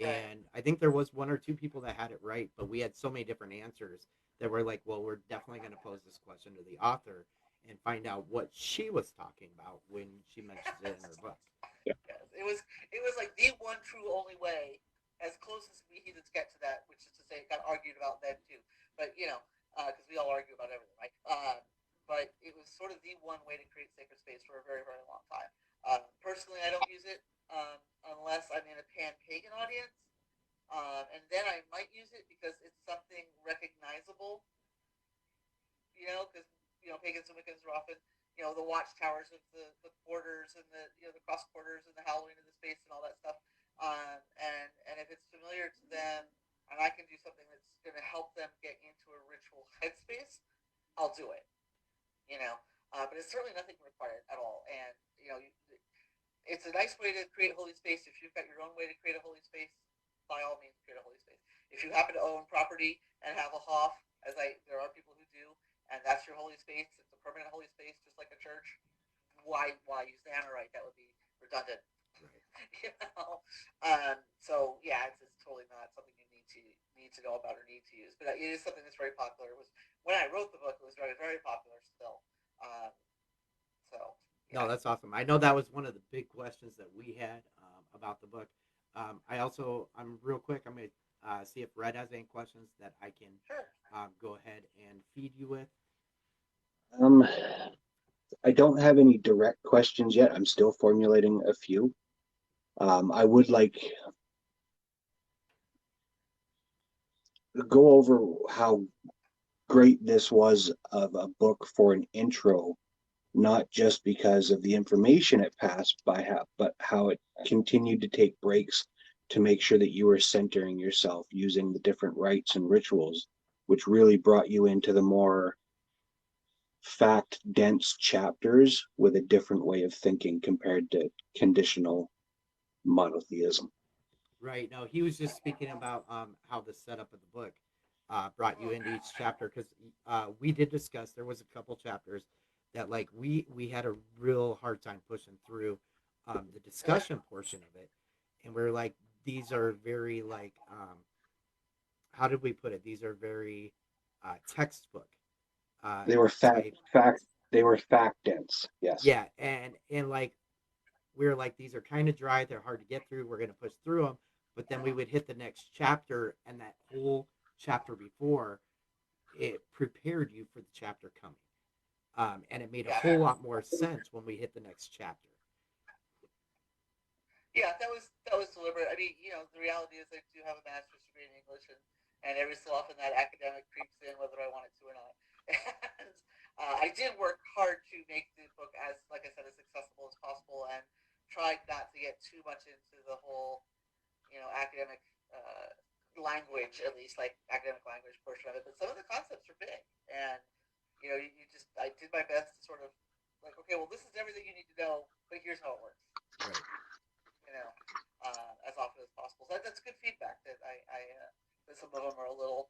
Right. And I think there was one or two people that had it right, but we had so many different answers that we're like, well, we're definitely going to pose this question to the author and find out what she was talking about when she mentions it in her book. Yeah. Yes. It was like the one true only way, as close as we heathens get to that, which is to say, it got argued about then too. But because we all argue about everything, right? But it was sort of the one way to create sacred space for a very, very long time. Personally, I don't use it unless I'm in a pan-pagan audience, and then I might use it because it's something recognizable. Because pagans and Wiccans are often the watchtowers of the quarters and the cross quarters and the hallowing of the space and all that stuff. And if it's familiar to them, and I can do something that's going to help them get into a ritual headspace, I'll do it. But it's certainly nothing required at all. And it's a nice way to create holy space. If you've got your own way to create a holy space, by all means, create a holy space. If you happen to own property and have a hof, there are people who do, and that's your holy space, it's a permanent holy space, just like a church. Why use the Amorite? That would be redundant. Right. So yeah, it's totally not something you need to need to know about or need to use. But it is something that's very popular. It was when I wrote the book, it was very, very popular still. Um, so No, yeah, that's awesome. I know that was one of the big questions that we had about the book. I'm real quick. I'm going to see if Red has any questions that I can sure. go ahead and feed you with. Um, I don't have any direct questions yet. I'm still formulating a few. I would like to go over how great this was of a book for an intro, not just because of the information it passed by, but how it continued to take breaks to make sure that you were centering yourself using the different rites and rituals, which really brought you into the more fact dense chapters with a different way of thinking compared to conditional monotheism. Right. No, he was just speaking about how the setup of the book brought you into each chapter because we did discuss there was a couple chapters that like we had a real hard time pushing through the discussion portion of it, and we're like these are very like how did we put it? These are very textbook uh, They were type. they were fact dense. Yes. Yeah, and like we're like these are kind of dry, they're hard to get through, we're going to push through them, but then we would hit the next chapter and that whole chapter before it prepared you for the chapter coming, and it made a Yeah, whole lot more sense when we hit the next chapter. yeah, that was deliberate. I mean, the reality is I do have a master's degree in English, and every so often that academic creeps in, whether I want it to or not. And I did work hard to make the book as, like I said, as accessible as possible, and tried not to get too much into the whole, academic language, at least like academic language portion of it. But some of the concepts are big, and you just I did my best to sort of like, okay, well, this is everything you need to know, but here's how it works. Right. You know, as often as possible. So that's good feedback. That some of them are a little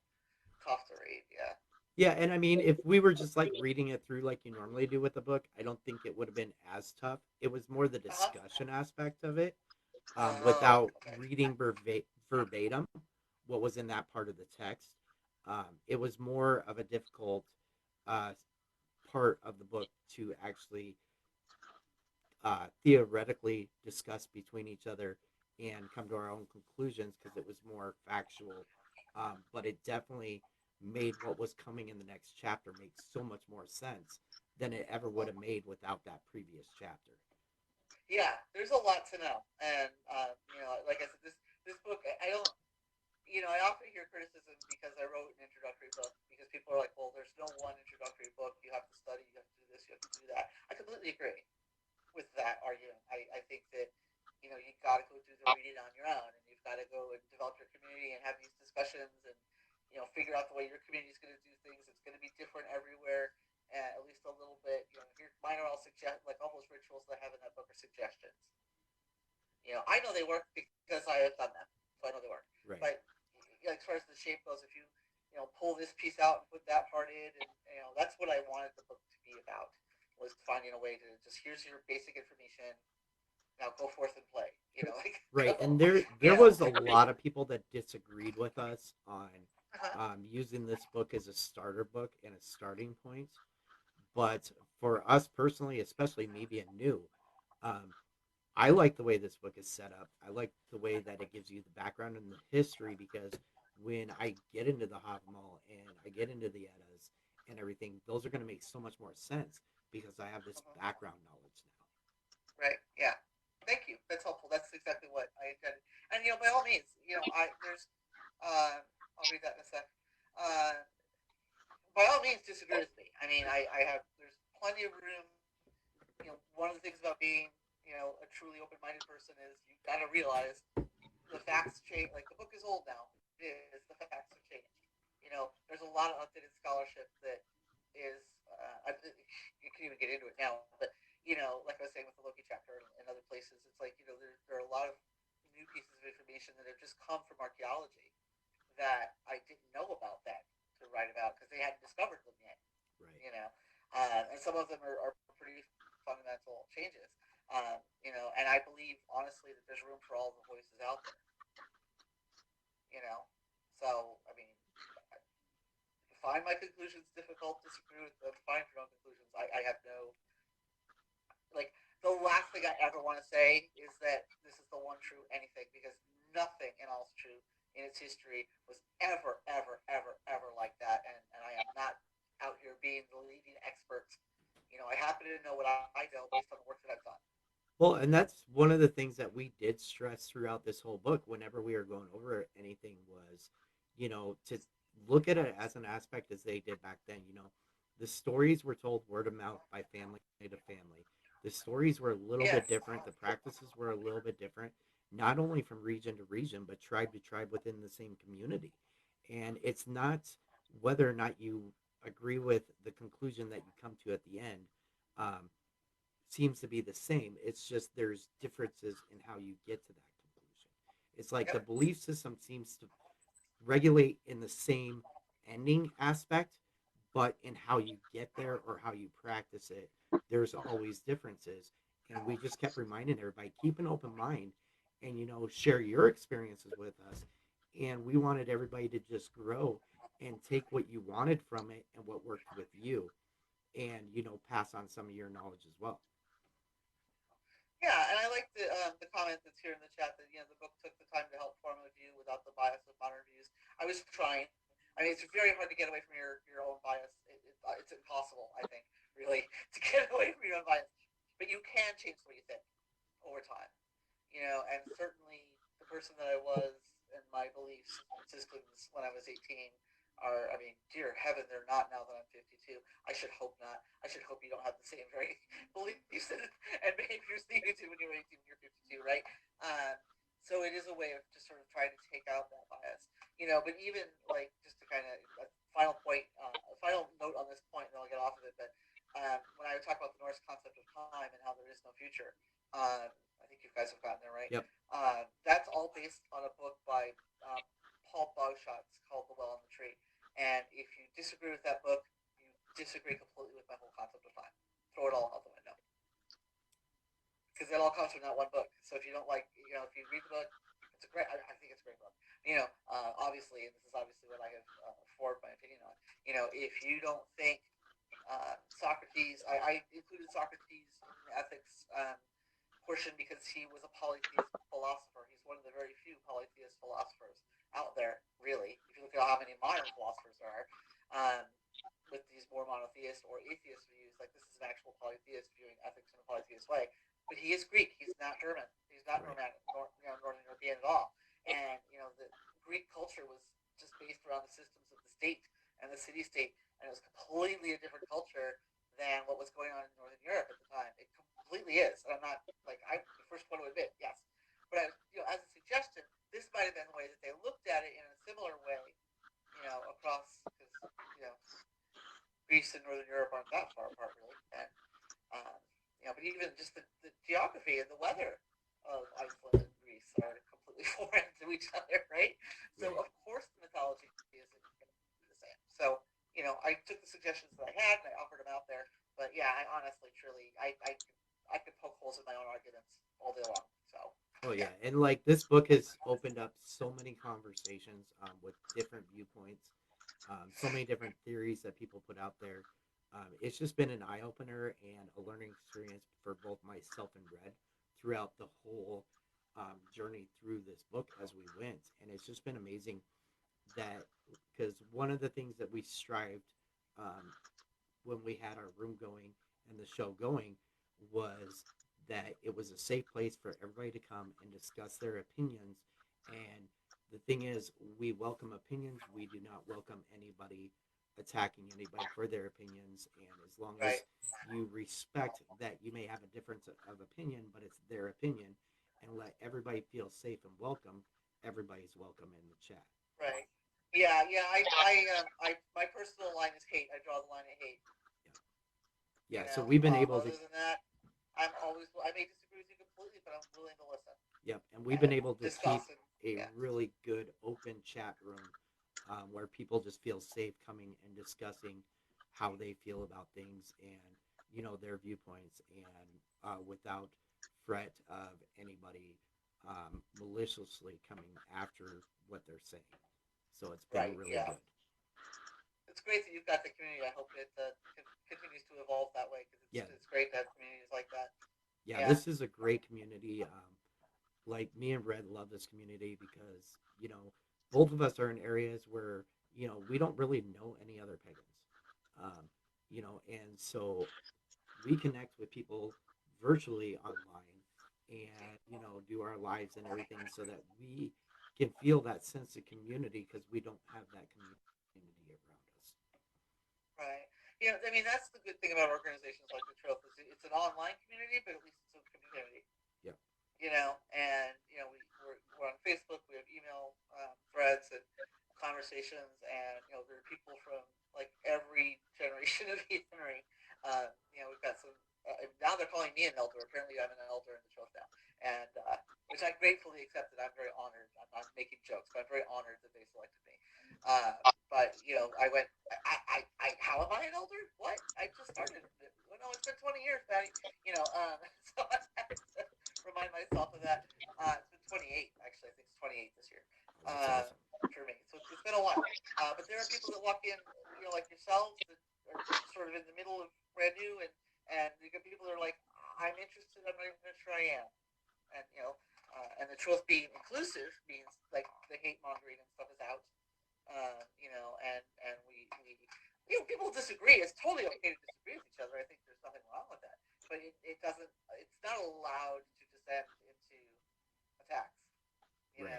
tough to read. Yeah. Yeah, and I mean, if we were just like reading it through like you normally do with a book, I don't think it would have been as tough. It was more the Uh huh. discussion aspect of it, Oh, without okay. reading verbatim what was in that part of the text. It was more of a difficult uh, part of the book to actually theoretically discuss between each other and come to our own conclusions because it was more factual. But it definitely made what was coming in the next chapter make so much more sense than it ever would have made without that previous chapter. Yeah, there's a lot to know, and like I said, this book, I don't, I often hear criticism because I wrote an introductory book because people are like, well, there's no one introductory book. You have to study. You have to do this. You have to do that. I completely agree with that argument. I think that you've got to go do the reading on your own, and you've got to go and develop your community and have these discussions, and figure out the way your community is going to do things. It's going to be different everywhere, at least a little bit. Here, mine are all like all those rituals that I have in that book are suggestions. I know they work because I have done them, so I know they work. Right. But as far as the shape goes, if you pull this piece out and put that part in, and that's what I wanted the book to be about, was finding a way to just, here's your basic information. Now go forth and play. Like Right, go. and there You know. was a lot of people that disagreed with us on Uh-huh. using this book as a starter book and a starting point. But for us personally, especially me being new, um, I like the way this book is set up. I like the way that it gives you the background and the history because when I get into the Havamal and I get into the Eddas and everything, those are going to make so much more sense because I have this Uh-huh. background knowledge now. Right. Yeah. Thank you. That's helpful. That's exactly what I intended. And by all means, I'll read that in a sec. Uh, by all means, disagree with me. I mean, I have there's plenty of room. One of the things about being a truly open-minded person is you got to realize the facts change. Like, the book is old now. It is. The facts have changed. There's a lot of updated scholarship that is. You can even get into it now, but like I was saying with the Loki chapter and other places, it's like there are a lot of new pieces of information that have just come from archaeology that I didn't know about then to write about because they hadn't discovered them yet. Right. And some of them are pretty fundamental changes. And I believe honestly that there's room for all the voices out there. You know, So, I mean, find my conclusions difficult, disagree with them, find your own conclusions. I have no, like, the last thing I ever want to say is that this is the one true anything, because nothing in all is true in its history was ever, ever, ever, ever like that. And I am not out here being the leading expert. I happen to know what I know based on the work that I've done. Well, and that's one of the things that we did stress throughout this whole book whenever we were going over anything was, to look at it as an aspect as they did back then. The stories were told word of mouth by family to family. The stories were a little bit Yes. different. The practices were a little bit different, not only from region to region, but tribe to tribe within the same community. And it's not whether or not you agree with the conclusion that you come to at the end. Um, Seems to be the same. It's just there's differences in how you get to that conclusion. It's like the Yep. belief system seems to regulate in the same ending aspect, but in how you get there or how you practice it, there's always differences. And we just kept reminding everybody, keep an open mind and, share your experiences with us. And we wanted everybody to just grow and take what you wanted from it and what worked with you and, pass on some of your knowledge as well. Yeah, and I like the comment that's here in the chat that the book took the time to help form a view without the bias of modern views. I was trying. I mean, it's very hard to get away from your own bias. It's impossible, I think, really, to get away from your own bias. But you can change the way you think over time. And certainly the person that I was and my beliefs and systems when I was 18 are, I mean, dear heaven, they're not now that I'm 52. I should hope not. I should hope you don't have the same very beliefs and behaviors that you do when you're 18 and you're 52, right? So it is a way of just sort of trying to take out that bias, but even like just to kind of a final point, a final note on this point, and then I'll get off of it. But when I talk about the Norse concept of time and how there is no future, I think you guys have gotten there, right? Yep. That's all based on a book by Paul Bogshot's called The Well on the Tree. And if you disagree with that book, you disagree completely with my whole concept of time. Throw it all out the window. Because it all comes from that one book. So if you don't like, if you read the book, it's a great, I think it's a great book. Obviously, and this is obviously what I have formed my opinion on, if you don't think Socrates, I included Socrates in the ethics portion because he was a polytheist philosopher. He's one of the very few polytheist philosophers out there, really. If you look at how many modern philosophers there are, with these more monotheist or atheist views, like this is an actual polytheist viewing ethics in a polytheist way. But he is Greek. He's not German. He's not Northern European at all. And the Greek culture was just based around the systems of the state and the city-state, and it was completely a different culture than what was going on in Northern Europe at the time. It completely is. And I'm not I'm the first one to admit, yes. But as a suggestion, this might have been the way that they looked at it in a similar way, across because Greece and Northern Europe aren't that far apart, really. And but even just the geography and the weather of Iceland and Greece are completely foreign to each other, right? So of course the mythology isn't going to be the same. So I took the suggestions that I had and I offered them out there. But yeah, I honestly, truly, I could poke holes in my own arguments all day long. So. Oh yeah, and like this book has opened up so many conversations with different viewpoints, so many different theories that people put out there. It's just been an eye opener and a learning experience for both myself and Red throughout the whole journey through this book as we went, and it's just been amazing that because one of the things that we strived um, when we had our room going and the show going was that it was a safe place for everybody to come and discuss their opinions. And the thing is, we welcome opinions. We do not welcome anybody attacking anybody for their opinions. And as long as you respect that you may have a difference of opinion, but it's their opinion, and let everybody feel safe and welcome, everybody's welcome in the chat. Right. Yeah. My personal line is hate. I draw the line at hate. Yeah. So we've been able to. Other than that, I may disagree with you completely, but I'm willing to listen. Yep, and we've been able to keep a really good open chat room where people just feel safe coming and discussing how they feel about things and their viewpoints, and without threat of anybody maliciously coming after what they're saying. So it's been Right. really Yeah. good. It's great that you've got the community. I hope it continues to evolve that way because Yeah, it's great to have communities like that. yeah, Yeah. this is a great community. Like me and Red love this community because both of us are in areas where we don't really know any other pagans, um, and so we connect with people virtually online and do our lives and everything so that we can feel that sense of community because we don't have that community around us. Right. I mean, that's the good thing about organizations like the Trail. Is it's an online community, but at least it's a community. Yeah. And we're on Facebook. We have email threads and conversations, and there are people from like every generation of heathenry. We've got some. Now they're calling me an elder. Apparently, I'm an elder in the Trail now, and which I gratefully accepted. I'm very honored. I'm not making jokes, but I'm very honored that they selected me. But I went. How am I an elder? What? I just started. Well, no, it's been 20 years, Patty. So I had to remind myself of that. It's been 28, actually. I think it's 28 this year That's awesome. for me. So it's been a while. But there are people that walk in, like yourselves, that are sort of in the middle of brand new, and you get people that are like, I'm interested. I'm not even sure I am. And and the truth being inclusive means like the hate mongering and stuff is out. And we people disagree. It's totally okay to disagree with each other. I think there's nothing wrong with that. But it doesn't. It's not allowed to descend into attacks. Right.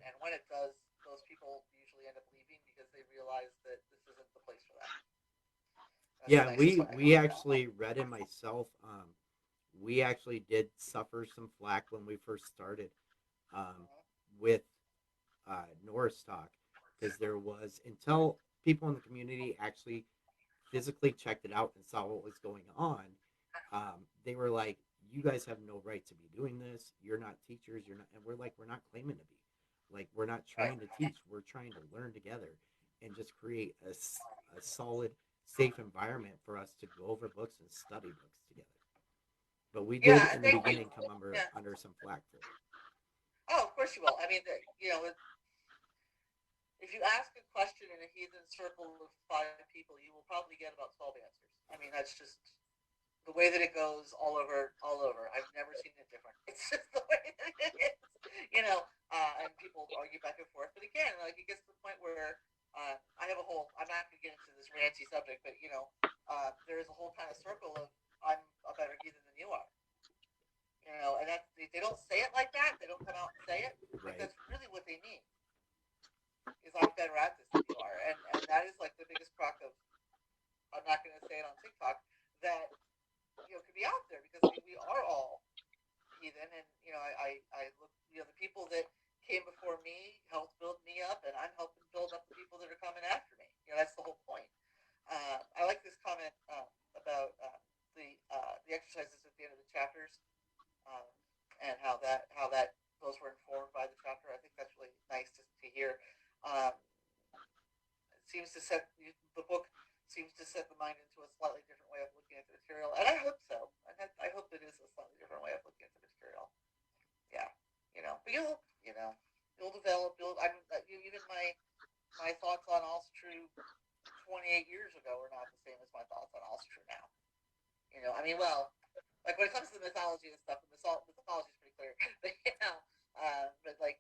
And when it does, those people usually end up leaving because they realize that this isn't the place for that. That's the Yeah, nicest way I we can put it. actually Red and myself. We actually did suffer some flack when we first started with Norse talk because there was until people in the community actually physically checked it out and saw what was going on. They were like, "You guys have no right to be doing this. You're not teachers. You're not." And we're like, "We're not claiming to be. Like, we're not Right. trying to teach. We're trying to learn together and just create a solid, safe environment for us to go over books and study books together." But we did Yeah, in the thank you. beginning come Yeah. under some flack for it. Oh, of course you will. I mean, if you ask a question in a heathen circle of 5 people, you will probably get about 12 answers. I mean, that's just the way that it goes all over, all over. I've never seen it different. It's just the way that it is, and people argue back and forth. But again, like it gets to the point where I have a whole. I'm not going to get into this ranty subject, but there is a whole kind of circle of I'm a better heathen than you are. And that's they don't say it like that. They don't come out and say it, but Right. that's really what they mean. Is I'm better at this than you are, and that is like the biggest crock of. I'm not going to say it on TikTok that could be out there because I mean we are all heathen, and I look the people that came before me helped build me up, and I'm helping build up the people that are coming after me. That's the whole point. I like this comment about the exercises at the end of the chapters, um, and how that those were informed by the chapter. I think that's really nice to hear. Um, it seems to set the book seems to set the mind into a slightly different way of looking at the material, and I hope so. I hope it is a slightly different way of looking at the material. Yeah, but you'll develop. Even my thoughts on Astatru 28 years ago are not the same as my thoughts on Astatru now. I mean, well, like when it comes to the mythology and stuff, the mythology is pretty clear. But like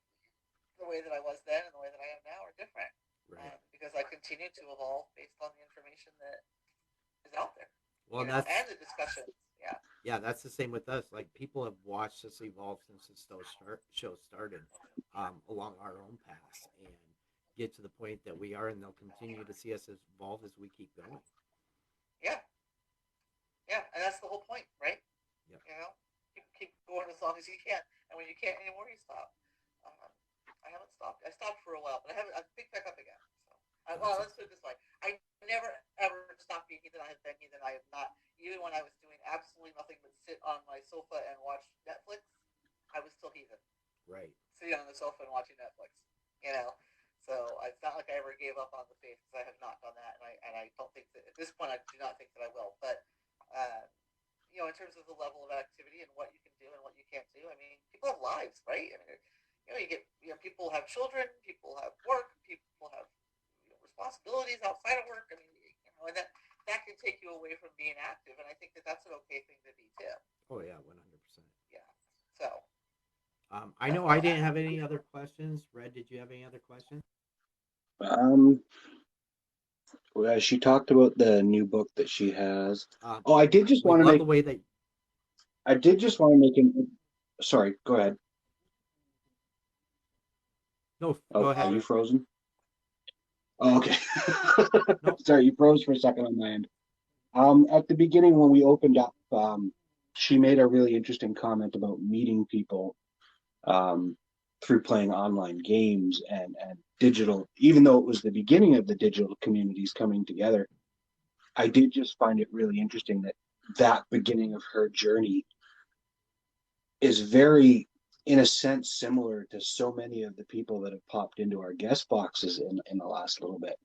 the way that I was then and the way that I am now are different. Right. Because I continue to evolve based on the information that is out there. Well, And the discussions. Yeah. yeah, that's the same with us. Like people have watched us evolve since the show started, along our own paths and get to the point that we are, and they'll continue to see us evolve as we keep going. Yeah. Yeah. And that's the whole point, right? Yeah. Keep going as long as you can, and when you can't anymore, you stop. I haven't stopped. I stopped for a while, but I haven't. I've picked back up again. So, well, let's put it this way: I never ever stopped being heathen. I have been heathen. I have not. Even when I was doing absolutely nothing but sit on my sofa and watch Netflix, I was still heathen. Right. Sitting on the sofa and watching Netflix. You know. So it's not like I ever gave up on the faith because I have not done that, and I don't think that at this point I do not think that I will. But uh, in terms of the level of activity and what you can do and what you can't do, I mean, people have lives, right? I mean, people have children, people have work, people have responsibilities outside of work. I mean, and that can take you away from being active. And I think that's an okay thing to be too. Oh yeah, 100%. Yeah. So. I know I didn't have any other questions. Red, did you have any other questions? Well, she talked about the new book that she has. I did just We want to love make. the way that. I did just want to make an. Sorry, go ahead. No, Oh, go ahead. are you Red. frozen? Oh, okay. Nope. Sorry, you froze for a second on my end. At the beginning when we opened up, she made a really interesting comment about meeting people through playing online games and digital. Even though it was the beginning of the digital communities coming together, I did just find it really interesting that beginning of her journey is very, in a sense, similar to so many of the people that have popped into our guest boxes in the last little bit.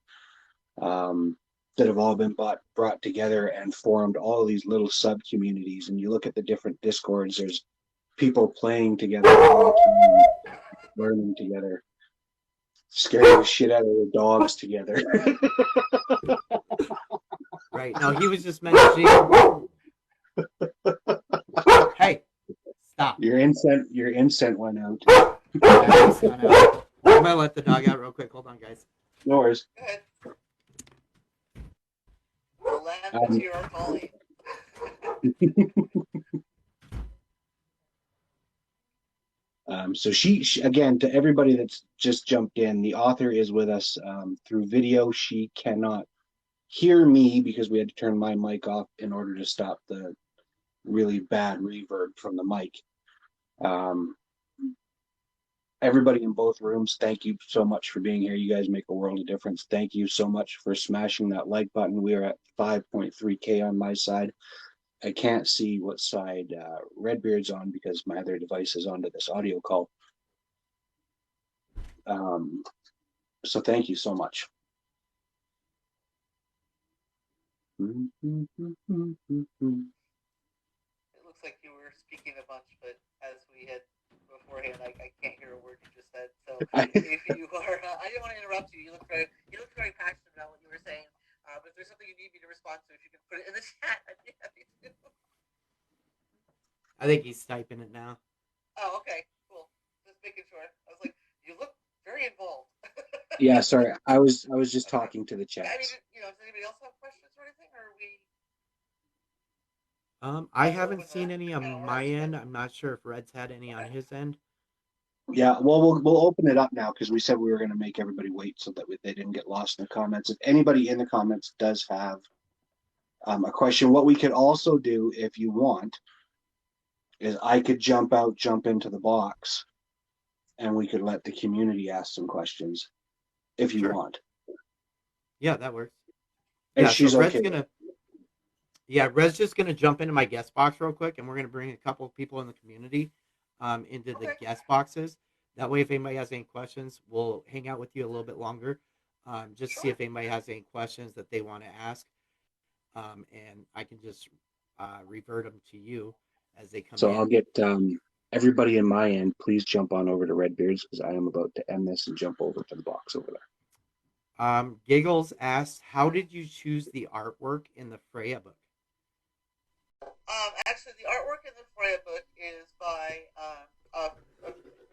That have all been brought together and formed all of these little sub communities. And you look at the different discords, there's people playing together, learning together, scaring the shit out of the dogs together. Right. No, he was just mentioning. Hey, stop. Your incense went out. I'm gonna let the dog out real quick. Hold on, guys. No worries. Go ahead. The land to our calling. So she again, to everybody that's just jumped in, the author is with us through video. She cannot hear me because we had to turn my mic off in order to stop the really bad reverb from the mic. Everybody in both rooms, thank you so much for being here. You guys make a world of difference. Thank you so much for smashing that like button. We are at 5.3K on my side. I can't see what side Redbeard's on because my other device is onto this audio call. So thank you so much. It looks like you were speaking a bunch, but as we had beforehand, I can't hear a word you just said. So if you are, I didn't want to interrupt you. You look very passionate about what you were saying. But if there's something you need me to respond to, if you can put it in the chat, I'd be happy to. I think he's typing it now. Oh, okay, cool. Just making sure. I was like, you look very involved. Yeah, sorry. I was just talking to the chat. I mean, does anybody else have questions or anything, or are we? I haven't seen any on my end. I'm not sure if Red's had any on his end. Yeah, well, we'll open it up now because we said we were going to make everybody wait so that they didn't get lost in the comments. If anybody in the comments does have a question, what we could also do, if you want, is I could jump into the box, and we could let the community ask some questions, if you want. Yeah, that works. And she's so Red's okay. gonna. Yeah, Red's just gonna jump into my guest box real quick, and we're gonna bring a couple of people in the community into the guest boxes. That way, if anybody has any questions, we'll hang out with you a little bit longer, just to see if anybody has any questions that they want to ask, and I can just revert them to you as they come in. So I'll get everybody in my end. Please jump on over to Redbeards because I am about to end this and jump over to the box over there. Giggles asks, "How did you choose the artwork in the Freyja book?" Actually, the artwork in the Freyja book is by a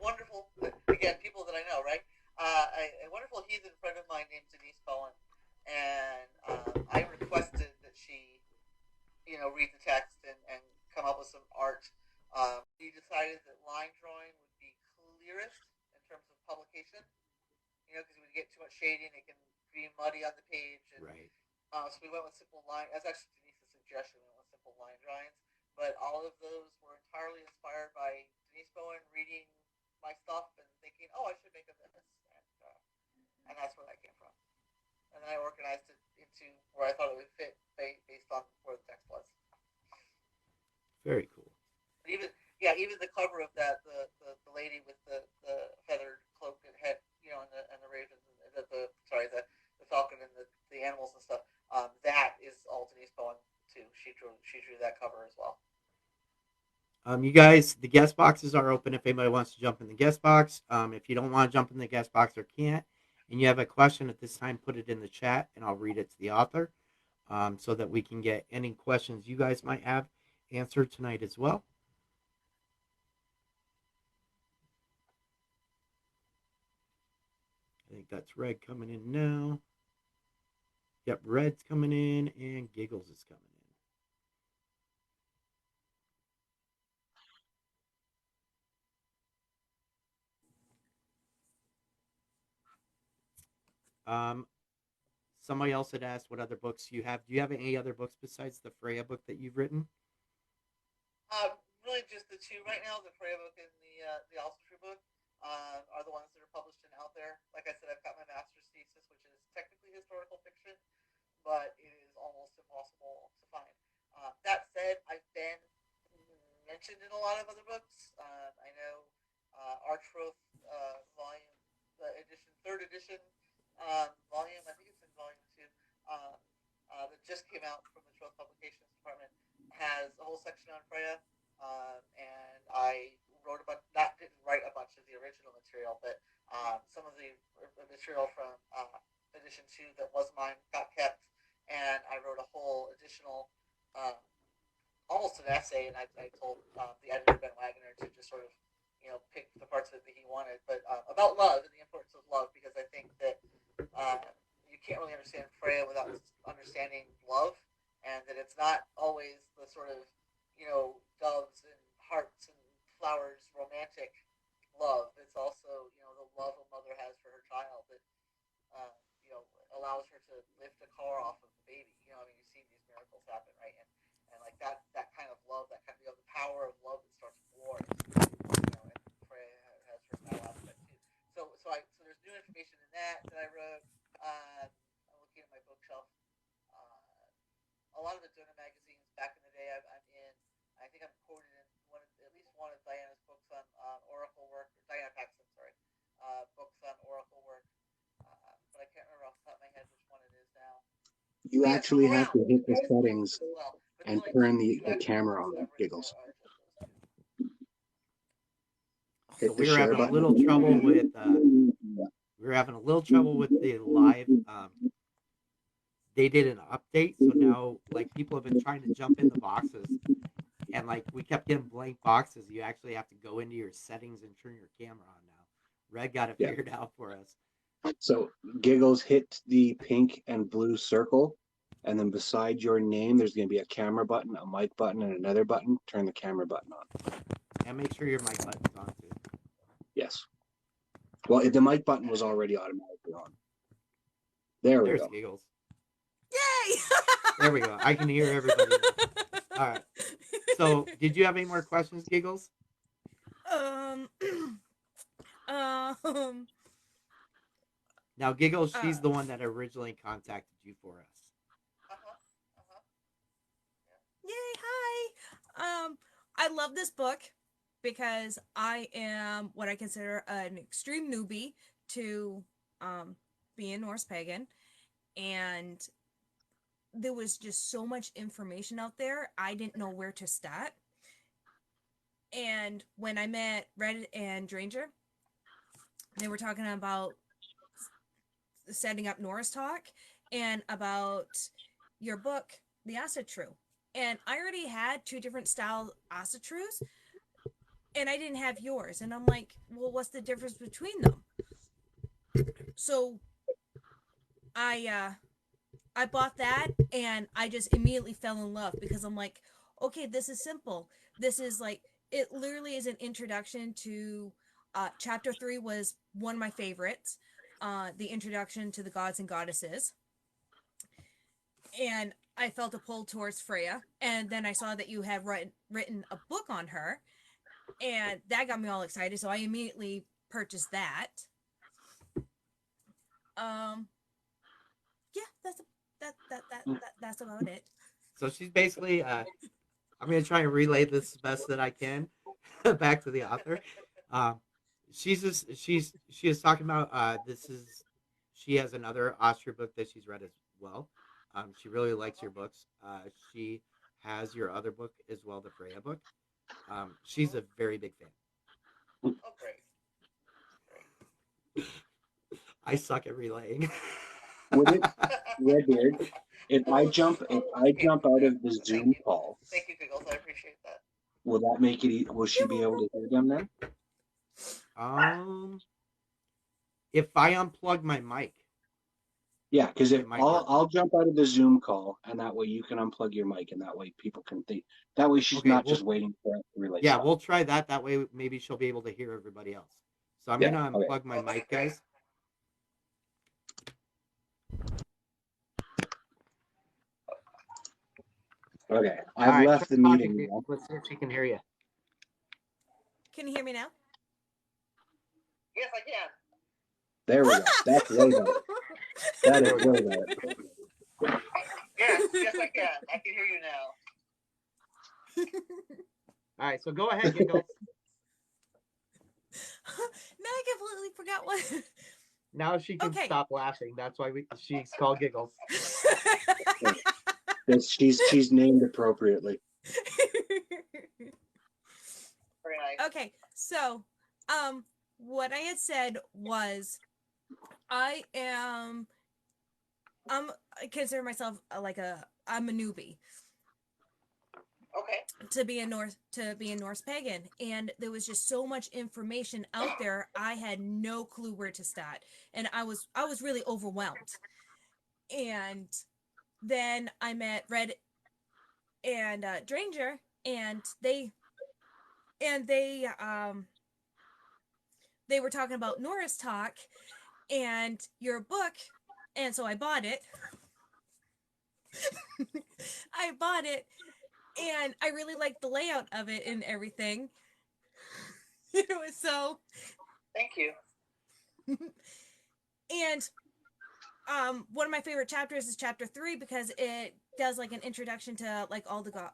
wonderful, again, people that I know, right? A wonderful heathen friend of mine named Denise Bowen, and I requested that she, read the text and come up with some art. He decided that line drawing would be clearest in terms of publication, because we would get too much shading, it can be muddy on the page. And, right. So we went with simple line. That's actually Denise's suggestion. We went with simple line drawings, but all of those were entirely inspired by Denise Bowen reading my stuff and thinking, "Oh, I should make a this," and that's where that came from. And then I organized it into where I thought it would fit based on where the text was. Very cool. But even the cover of that, the lady with the feathered cloak and head, and the ravens, and the falcon and the animals and stuff. That is all Denise Bowen too. She drew that cover as well. You guys, the guest boxes are open if anybody wants to jump in the guest box. If you don't want to jump in the guest box or can't, and you have a question at this time, put it in the chat and I'll read it to the author, so that we can get any questions you guys might have answered tonight as well. I think that's Red coming in now. Yep, Red's coming in and Giggles is coming in. Somebody else had asked what other books you have. Do you have any other books besides the Freyja book that you've written? Really just the two right now, the Freyja book and the Astatru book, are the ones that are published and out there. Like I said, I've got my master's thesis, which is technically historical fiction, but it is almost impossible to find. That said, I've been mentioned in a lot of other books. I know Archroth volume, the edition, third edition volume. I think it's in volume two. That just came out from the Troth Publications Department has a whole section on Freyja, and I wrote a bunch. That didn't write a bunch of the original material, but some of the material from edition two that was mine got kept, and I wrote a whole additional, almost an essay, and I told the editor Ben Wagner to just sort of, pick the parts of it that he wanted, but about love and the importance of love, because I think that you can't really understand Freyja without understanding love, and that it's not always the sort of, doves and hearts and flowers romantic love. It's also, the love a mother has for her child that, uh, allows her to lift a car off of the baby. You've seen these miracles happen, right? And like that kind of love, that kind of, the power of love that starts wars. And Freyja has her that aspect too. So there's new information in that I wrote. I'm looking at my bookshelf. A lot of the donor magazines back in the day I'm in. I think I'm quoted in at least one of Diana's books on oracle work, or Diana Paxton, sorry, books on oracle work. But I can't remember off the top of my head which one it is now. You Yeah, so actually have around to hit the as settings well. But and the only turn two the actual camera books on, I've written Giggles. are just those two. So Hit the we were share having a button. little trouble with the live. They did an update, so now like people have been trying to jump in the boxes, and like we kept getting blank boxes. You actually have to go into your settings and turn your camera on now. Red got it Yeah. figured out for us. So Giggles, hit the pink and blue circle, and then beside your name, there's going to be a camera button, a mic button, and another button. Turn the camera button on. And make sure your mic button's on too. Yes. Well, the mic button was already automatically on. There we There's go. Giggles. Yay! There we go. I can hear everybody now. All right. So, did you have any more questions, Giggles? Um. um. Now, Giggles, she's the one that originally contacted you for us. Yay! Hi. I love this book because I am what I consider an extreme newbie to being Norse pagan, and there was just so much information out there. I didn't know where to start. And when I met Red and Dranger, they were talking about setting up Norse Talk and about your book, The Astatru. And I already had two different style Astatrus, and I didn't have yours. And I'm like, well, what's the difference between them? So I bought that, and I just immediately fell in love because I'm like, okay, this is simple. This is like, it literally is an introduction to chapter 3 was one of my favorites. The introduction to the gods and goddesses. And I felt a pull towards Freyja. And then I saw that you had written a book on her. And that got me all excited. So I immediately purchased that. Yeah, that's about it. So she's basically, I'm going to try and relay this as best that I can back to the author. She is talking about she has another Austria book that she's read as well. She really likes your books. She has your other book as well, the Freyja book. She's a very big fan. Oh, great. I suck at relaying. Would it, Redbeard, if I jump out of the Thank Zoom you. call, Thank you, Giggles. I appreciate that. will that make it? Will she be able to hear them then? If I unplug my mic, Yeah, because if it might work. I'll jump out of the Zoom call, and that way you can unplug your mic, and that way people can think. That way she's Okay, not well, just waiting for it to relay. yeah, stuff. we'll try that. That way, maybe she'll be able to hear everybody else. So I'm Yeah, gonna okay. unplug my Okay, mic, great. guys. Okay, All I've right, left the quit talking, meeting dude. now. Let's see if she can hear you. Can you hear me now? Yes, I can. There we go. That's way better. That is way better. Yes, I can. I can hear you now. All right, so go ahead, Giggles. Now I completely forgot what. Now she can Okay. stop laughing. That's why she's called Giggles. She's named appropriately. Very nice. Okay, so what I had said was I consider myself I'm a newbie Okay. to be a Norse pagan, and there was just so much information out there. I had no clue where to start, and I was really overwhelmed. And then I met Red and Dranger, and they were talking about Norse talk and your book, and so I bought it. I bought it, and I really liked the layout of it and everything. It was so. Thank you. And one of my favorite chapters is chapter 3 because it does like an introduction to like all the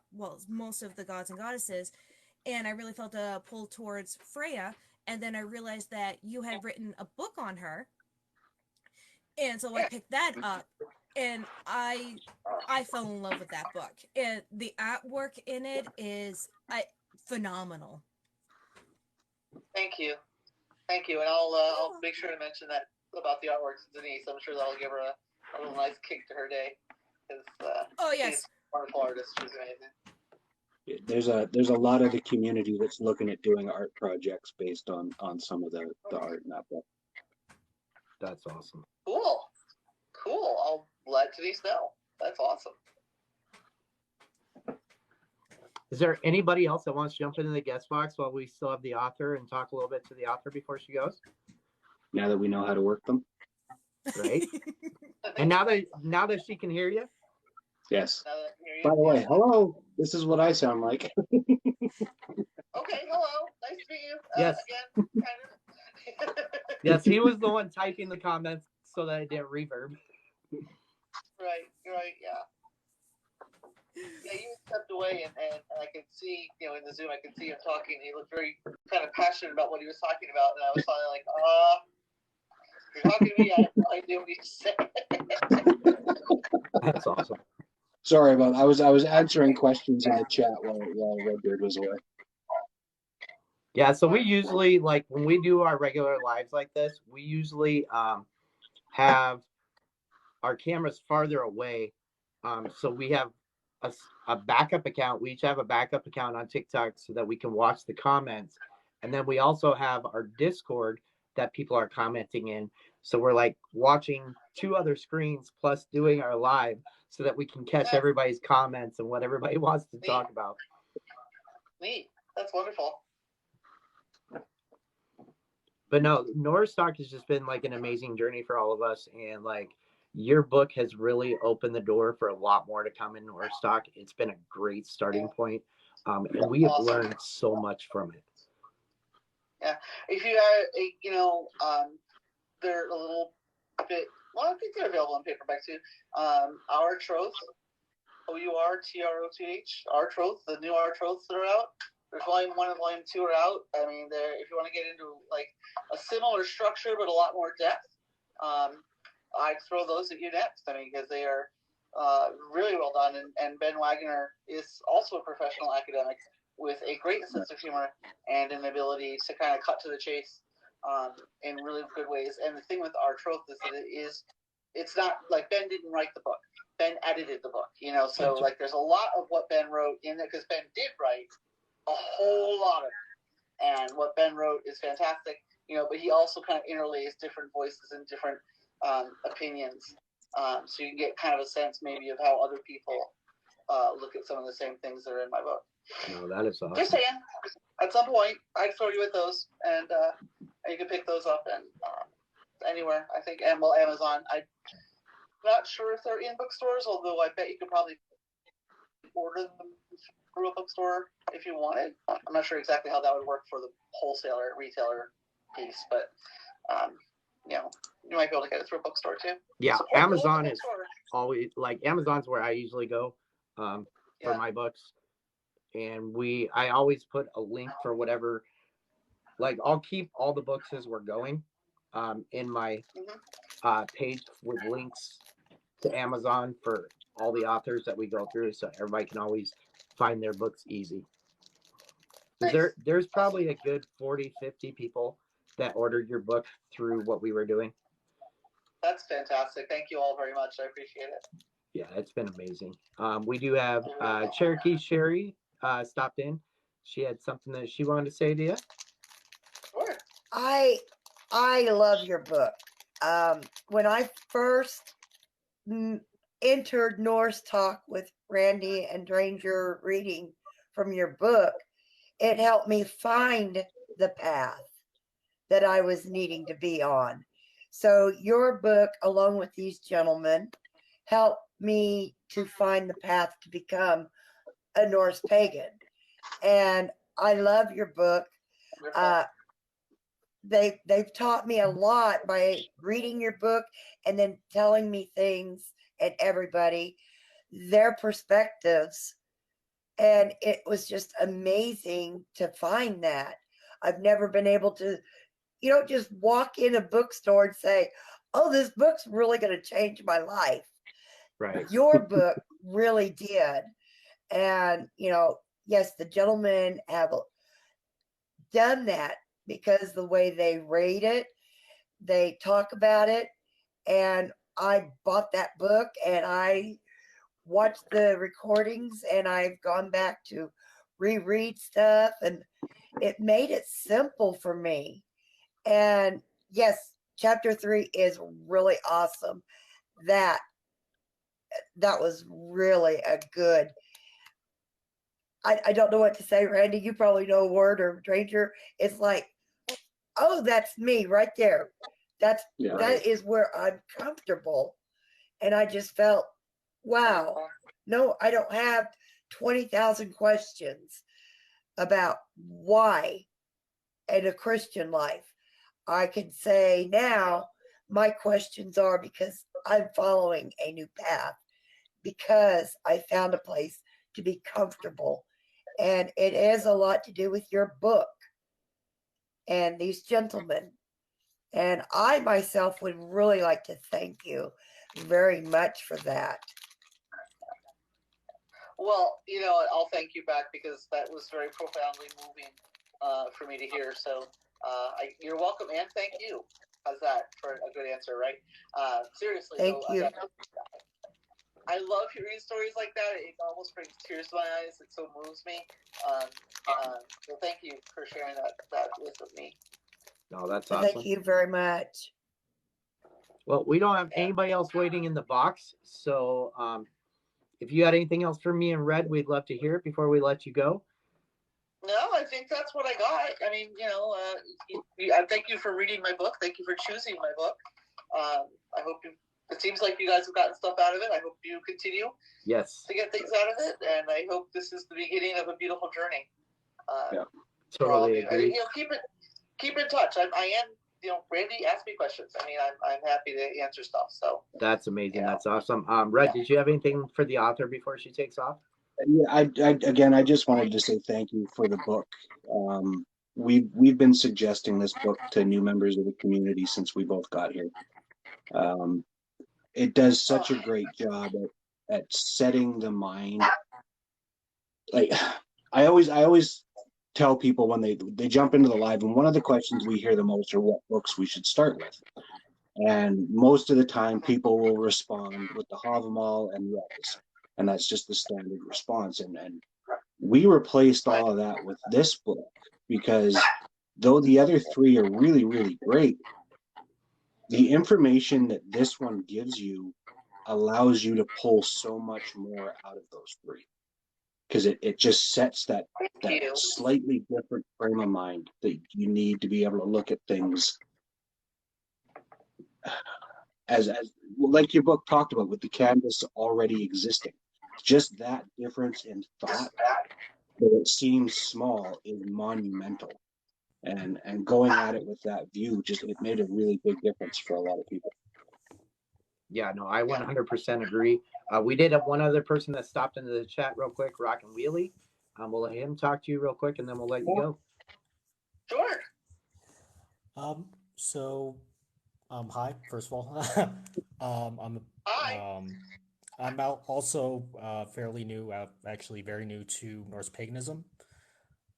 most of the gods and goddesses, and I really felt a pull towards Freyja. And then I realized that you had written a book on her, and so I picked that up, and I fell in love with that book. And the artwork in it is phenomenal. Thank you. Thank you. And I'll make sure to mention that about the artwork to Denise. I'm sure that'll give her a little nice kick to her day. Oh yes. She's a wonderful artist. She's amazing. There's a lot of the community that's looking at doing art projects based on some of the art in that book. That's awesome. Cool. I'll let Denise know. That's awesome. Is there anybody else that wants to jump into the guest box while we still have the author and talk a little bit to the author before she goes? Now that we know how to work them. Right. And now that she can hear you? Yes. Now that I hear you, By the way, yes. hello. This is what I sound like. Okay, hello. Nice to meet you. Yes. Again, kind of. Yes, he was the one typing the comments so that it didn't reverb. Right, yeah. Yeah, you stepped away, and I could see, in the Zoom, I could see him talking. He looked very kind of passionate about what he was talking about, and I was finally like, if you're talking to me, I have no idea what you said. That's awesome. Sorry about. I was answering questions in the chat while Redbeard was away. Yeah, so we usually, like, when we do our regular lives like this, we usually have our cameras farther away. So we have a backup account. We each have a backup account on TikTok so that we can watch the comments. And then we also have our Discord that people are commenting in. So we're like watching 2 other screens plus doing our live so that we can catch everybody's comments and what everybody wants to talk about. Neat. That's wonderful. But no, Norse Talk has just been like an amazing journey for all of us. And like your book has really opened the door for a lot more to come in Norse Talk. It's been a great starting point. And we have learned so much from it. Yeah. If you are, they're a little bit, well, I think they're available in paperback too. Our Troth, OURTROTH, Our Troth, the new Our Troths that are out. There's volume 1 and volume 2 are out. I mean, if you want to get into like a similar structure but a lot more depth, I'd throw those at you next. I mean, because they are really well done. And Ben Wagner is also a professional academic with a great sense of humor and an ability to kind of cut to the chase in really good ways. And the thing with our trope is that it's not like Ben didn't write the book. Ben edited the book, you know, so like there's a lot of what Ben wrote in there because Ben did write a whole lot of it. And what Ben wrote is fantastic, you know, but he also kind of interlays different voices and different opinions. So you can get kind of a sense maybe of how other people look at some of the same things that are in my book. No, that is awesome. Just saying, at some point, I'd throw you with those, and you can pick those up and anywhere. I think, Amazon. I'm not sure if they're in bookstores, although I bet you could probably order them through a bookstore if you wanted. I'm not sure exactly how that would work for the wholesaler, retailer piece, but you know, you might be able to get it through a bookstore too. Yeah, Support Amazon the is bookstore. always like Amazon's where I usually go for Yeah. my books, and I always put a link for whatever. Like I'll keep all the books as we're going in my page with links to Amazon for all the authors that we go through, so everybody can always find their books easy. Nice. There's probably a good 40, 50 people that ordered your book through what we were doing. That's fantastic. Thank you all very much. I appreciate it. Yeah, it's been amazing. We do have Cherokee Sherry stopped in. She had something that she wanted to say to you. Sure. I love your book. When I first entered Norse Talk with Randy and Dranger reading from your book, it helped me find the path that I was needing to be on. So your book, along with these gentlemen, helped me to find the path to become a Norse pagan. And I love your book. They've taught me a lot by reading your book and then telling me things and everybody, their perspectives. And it was just amazing to find that. I've never been able to, you know, just walk in a bookstore and say, oh, this book's really going to change my life. Right. Your book really did. And, you know, yes, the gentlemen have done that because the way they rate it, they talk about it. And I bought that book and I watched the recordings and I've gone back to reread stuff, and it made it simple for me. And yes, chapter 3 is really awesome. That was really a good. I don't know what to say, Randy. You probably know a word, or Dranger. It's like, oh, that's me right there. That is where I'm comfortable. And I just felt, wow, no, I don't have 20,000 questions about why in a Christian life. I can say now my questions are because I'm following a new path, because I found a place to be comfortable. And it has a lot to do with your book and these gentlemen. And I myself would really like to thank you very much for that. Well, you know, I'll thank you back because that was very profoundly moving for me to hear. So you're welcome, and thank you. How's that for a good answer, right? Seriously. Thank you. I love hearing stories like that. It almost brings tears to my eyes. It so moves me. So thank you for sharing that with me. No, that's awesome. Thank you very much. Well, we don't have anybody else waiting in the box. So if you had anything else for me and Red, we'd love to hear it before we let you go. No, I think that's what I got. I mean, you know, thank you for reading my book. Thank you for choosing my book. I hope it seems like you guys have gotten stuff out of it. I hope you continue to get things out of it. And I hope this is the beginning of a beautiful journey. Totally agree. You know, keep in touch. I am, you know, Randy, ask me questions. I mean, I'm happy to answer stuff. So that's amazing. You know. That's awesome. Red, did you have anything for the author before she takes off? Yeah, I just wanted to say thank you for the book. We've been suggesting this book to new members of the community since we both got here. It does such a great job at setting the mind. Like, I always tell people when they jump into the live, and one of the questions we hear the most are what books we should start with. And most of the time, people will respond with the Havamal and Res, and that's just the standard response. And we replaced all of that with this book because though the other three are really, really great, the information that this one gives you allows you to pull so much more out of those three because it just sets that slightly different frame of mind that you need to be able to look at things as like your book talked about with the canvas already existing. Just that difference in thought that it seems small is monumental. And going at it with that view, just it made a really big difference for a lot of people. Yeah, no, I 100% agree. We did have one other person that stopped into the chat real quick, Rock and Wheelie. We'll let him talk to you real quick, and then we'll let you go. Sure. Hi, first of all. Hi. I'm also fairly new, actually very new to Norse paganism.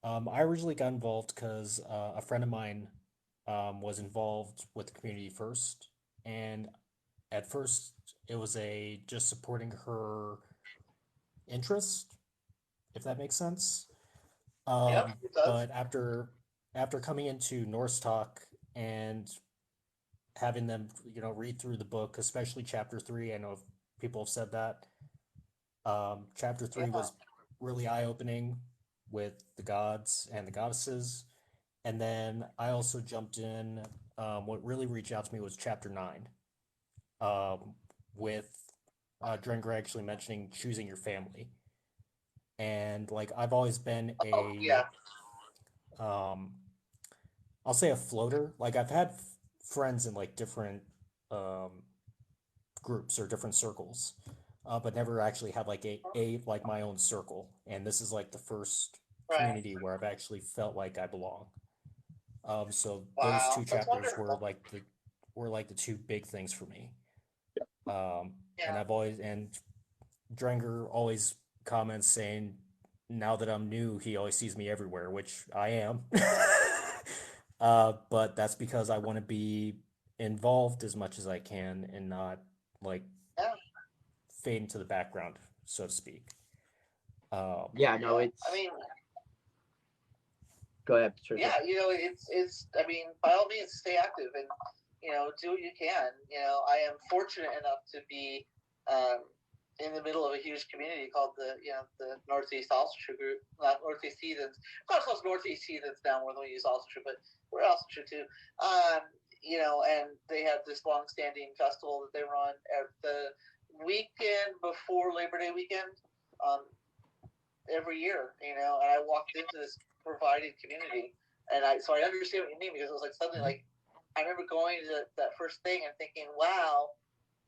I originally got involved because a friend of mine was involved with the community first, and at first it was just supporting her interest, if that makes sense. Yep, it does. But after coming into Norse Talk and having them, read through the book, especially chapter 3, I know people have said that. Chapter 3 was really eye-opening with the gods and the goddesses. And then I also jumped in, what really reached out to me was chapter 9, with Drenger actually mentioning choosing your family. And like I've always been I'll say a floater. Like I've had friends in like different groups or different circles, but never actually had like a like my own circle. And this is like the first community where I've actually felt like I belong. So those two chapters were like the two big things for me. And I've always, and Drenger always comments saying, now that I'm new, he always sees me everywhere, which I am. But that's because I want to be involved as much as I can and not like fade into the background, so to speak. Yeah, no, it's. I mean, go ahead, Patricia. Yeah, it's. I mean, by all means, stay active and do what you can. I am fortunate enough to be in the middle of a huge community called the Northeast Astatru group, not Northeast Heathens. Of course, it's Northeast Heathens now more than we use Astatru, but we're Astatru too. And they have this long-standing festival that they run at the weekend before Labor Day weekend every year. And I walked into this provided community, and so I understand what you mean, because it was like suddenly like I remember going to that first thing and thinking, wow,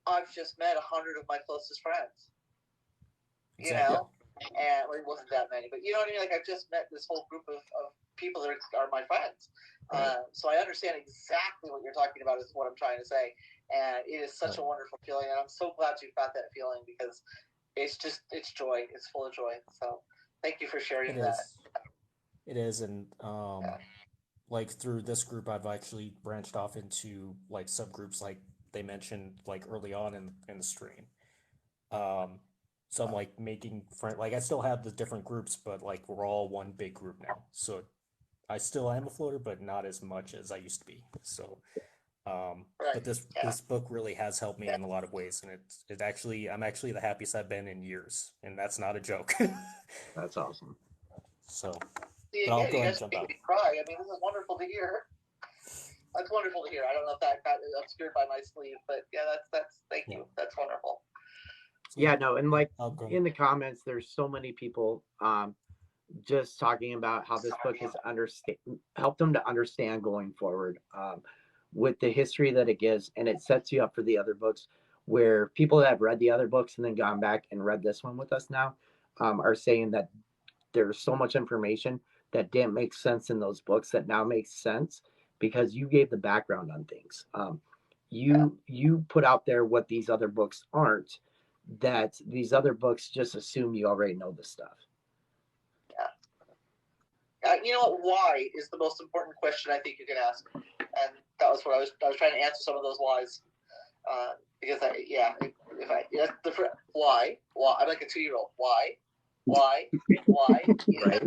I've just met 100 of my closest friends. Exactly. And it wasn't that many, but you know what I mean? Like I've just met this whole group of people that are my friends. Right. So I understand exactly what you're talking about is what I'm trying to say. And it is such a wonderful feeling. And I'm so glad you've got that feeling because it's joy. It's full of joy. So thank you for sharing that. It is. And like through this group, I've actually branched off into like subgroups like they mentioned like early on in the stream. So I'm like making friends, like I still have the different groups, but like we're all one big group now. So I still am a floater, but not as much as I used to be. So, but this book really has helped me in a lot of ways, and I'm actually the happiest I've been in years, and that's not a joke. That's awesome. So, but I'll go ahead and jump out. Cry. I mean, this is wonderful to hear. That's wonderful to hear. I don't know if that got obscured by my sleeve, but yeah, that's thank you. That's wonderful. Yeah, no, and like in the comments, there's so many people just talking about how this book has helped them to understand going forward with the history that it gives, and it sets you up for the other books where people that have read the other books and then gone back and read this one with us now are saying that there's so much information that didn't make sense in those books that now makes sense because you gave the background on things. You put out there what these other books aren't, that these other books just assume you already know this stuff. You know what? Why is the most important question I think you can ask, and that was what I was trying to answer some of those whys, because why I'm like a 2-year-old. Why, Right.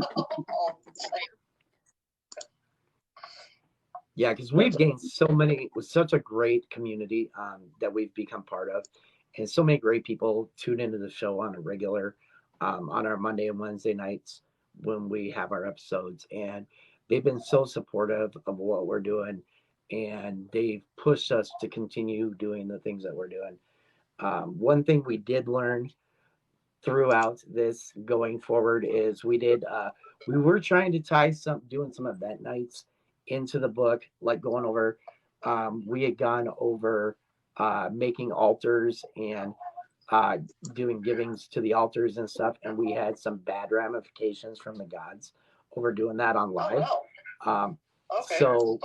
Yeah, because we've gained such a great community that we've become part of, and so many great people tune into the show on a regular, on our Monday and Wednesday nights when we have our episodes, and they've been so supportive of what we're doing, and they've pushed us to continue doing the things that we're doing. One thing we did learn throughout this going forward is we were trying to tie doing some event nights into the book, like going over, we had gone over making altars and doing givings to the altars and stuff, and we had some bad ramifications from the gods over doing that on live. Okay. So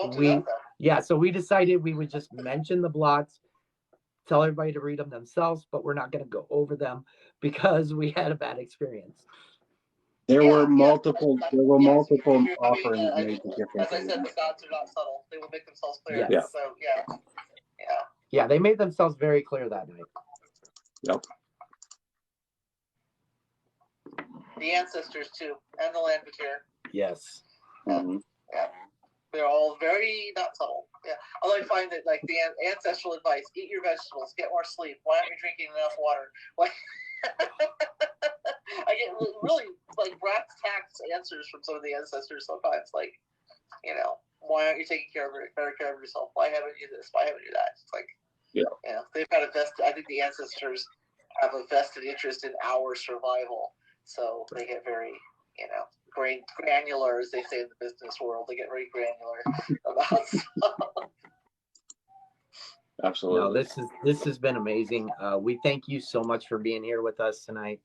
we decided we would just mention the blots, tell everybody to read them themselves, but we're not going to go over them because we had a bad experience. There were multiple offerings As made to different I said, things. the gods are not subtle. They will make themselves clear. Yes. So Yeah, they made themselves very clear that night. Yep. The ancestors too, and the land material. Yes. Mm-hmm. Yeah. They're all very not subtle. Yeah. Although I find that, like, the ancestral advice: eat your vegetables, get more sleep. Why aren't you drinking enough water? Why? I get really like brass tacks answers from some of the ancestors sometimes. Like, why aren't you taking better care of yourself? Why haven't you this? Why haven't you that? It's like, they've got a vested. I think the ancestors have a vested interest in our survival, so they get very, granular, as they say in the business world. They get very granular about stuff. Absolutely. No, this has been amazing. We thank you so much for being here with us tonight,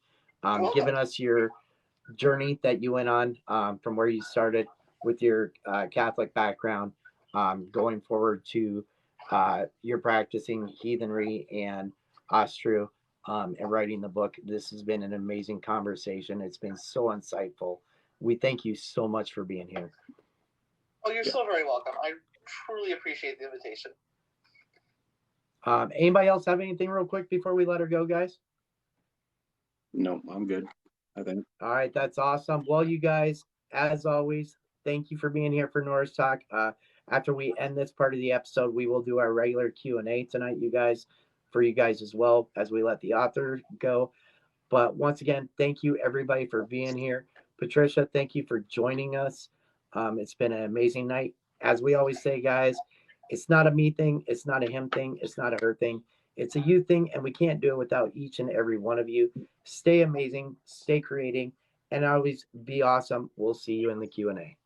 giving us your journey that you went on, from where you started with your Catholic background, going forward to your practicing heathenry and Astatru, and writing the book. This has been an amazing conversation. It's been so insightful. We thank you so much for being here. Oh, you're so very welcome. I truly appreciate the invitation. Anybody else have anything real quick before we let her go, guys? No, I'm good, I think. All right, that's awesome. Well, you guys, as always, thank you for being here for Norse Talk. After we end this part of the episode, we will do our regular Q&A tonight, for you guys as well, as we let the author go. But once again, thank you everybody for being here. Patricia, thank you for joining us. It's been an amazing night. As we always say, guys, it's not a me thing. It's not a him thing. It's not a her thing. It's a you thing, and we can't do it without each and every one of you. Stay amazing, stay creating, and always be awesome. We'll see you in the Q&A.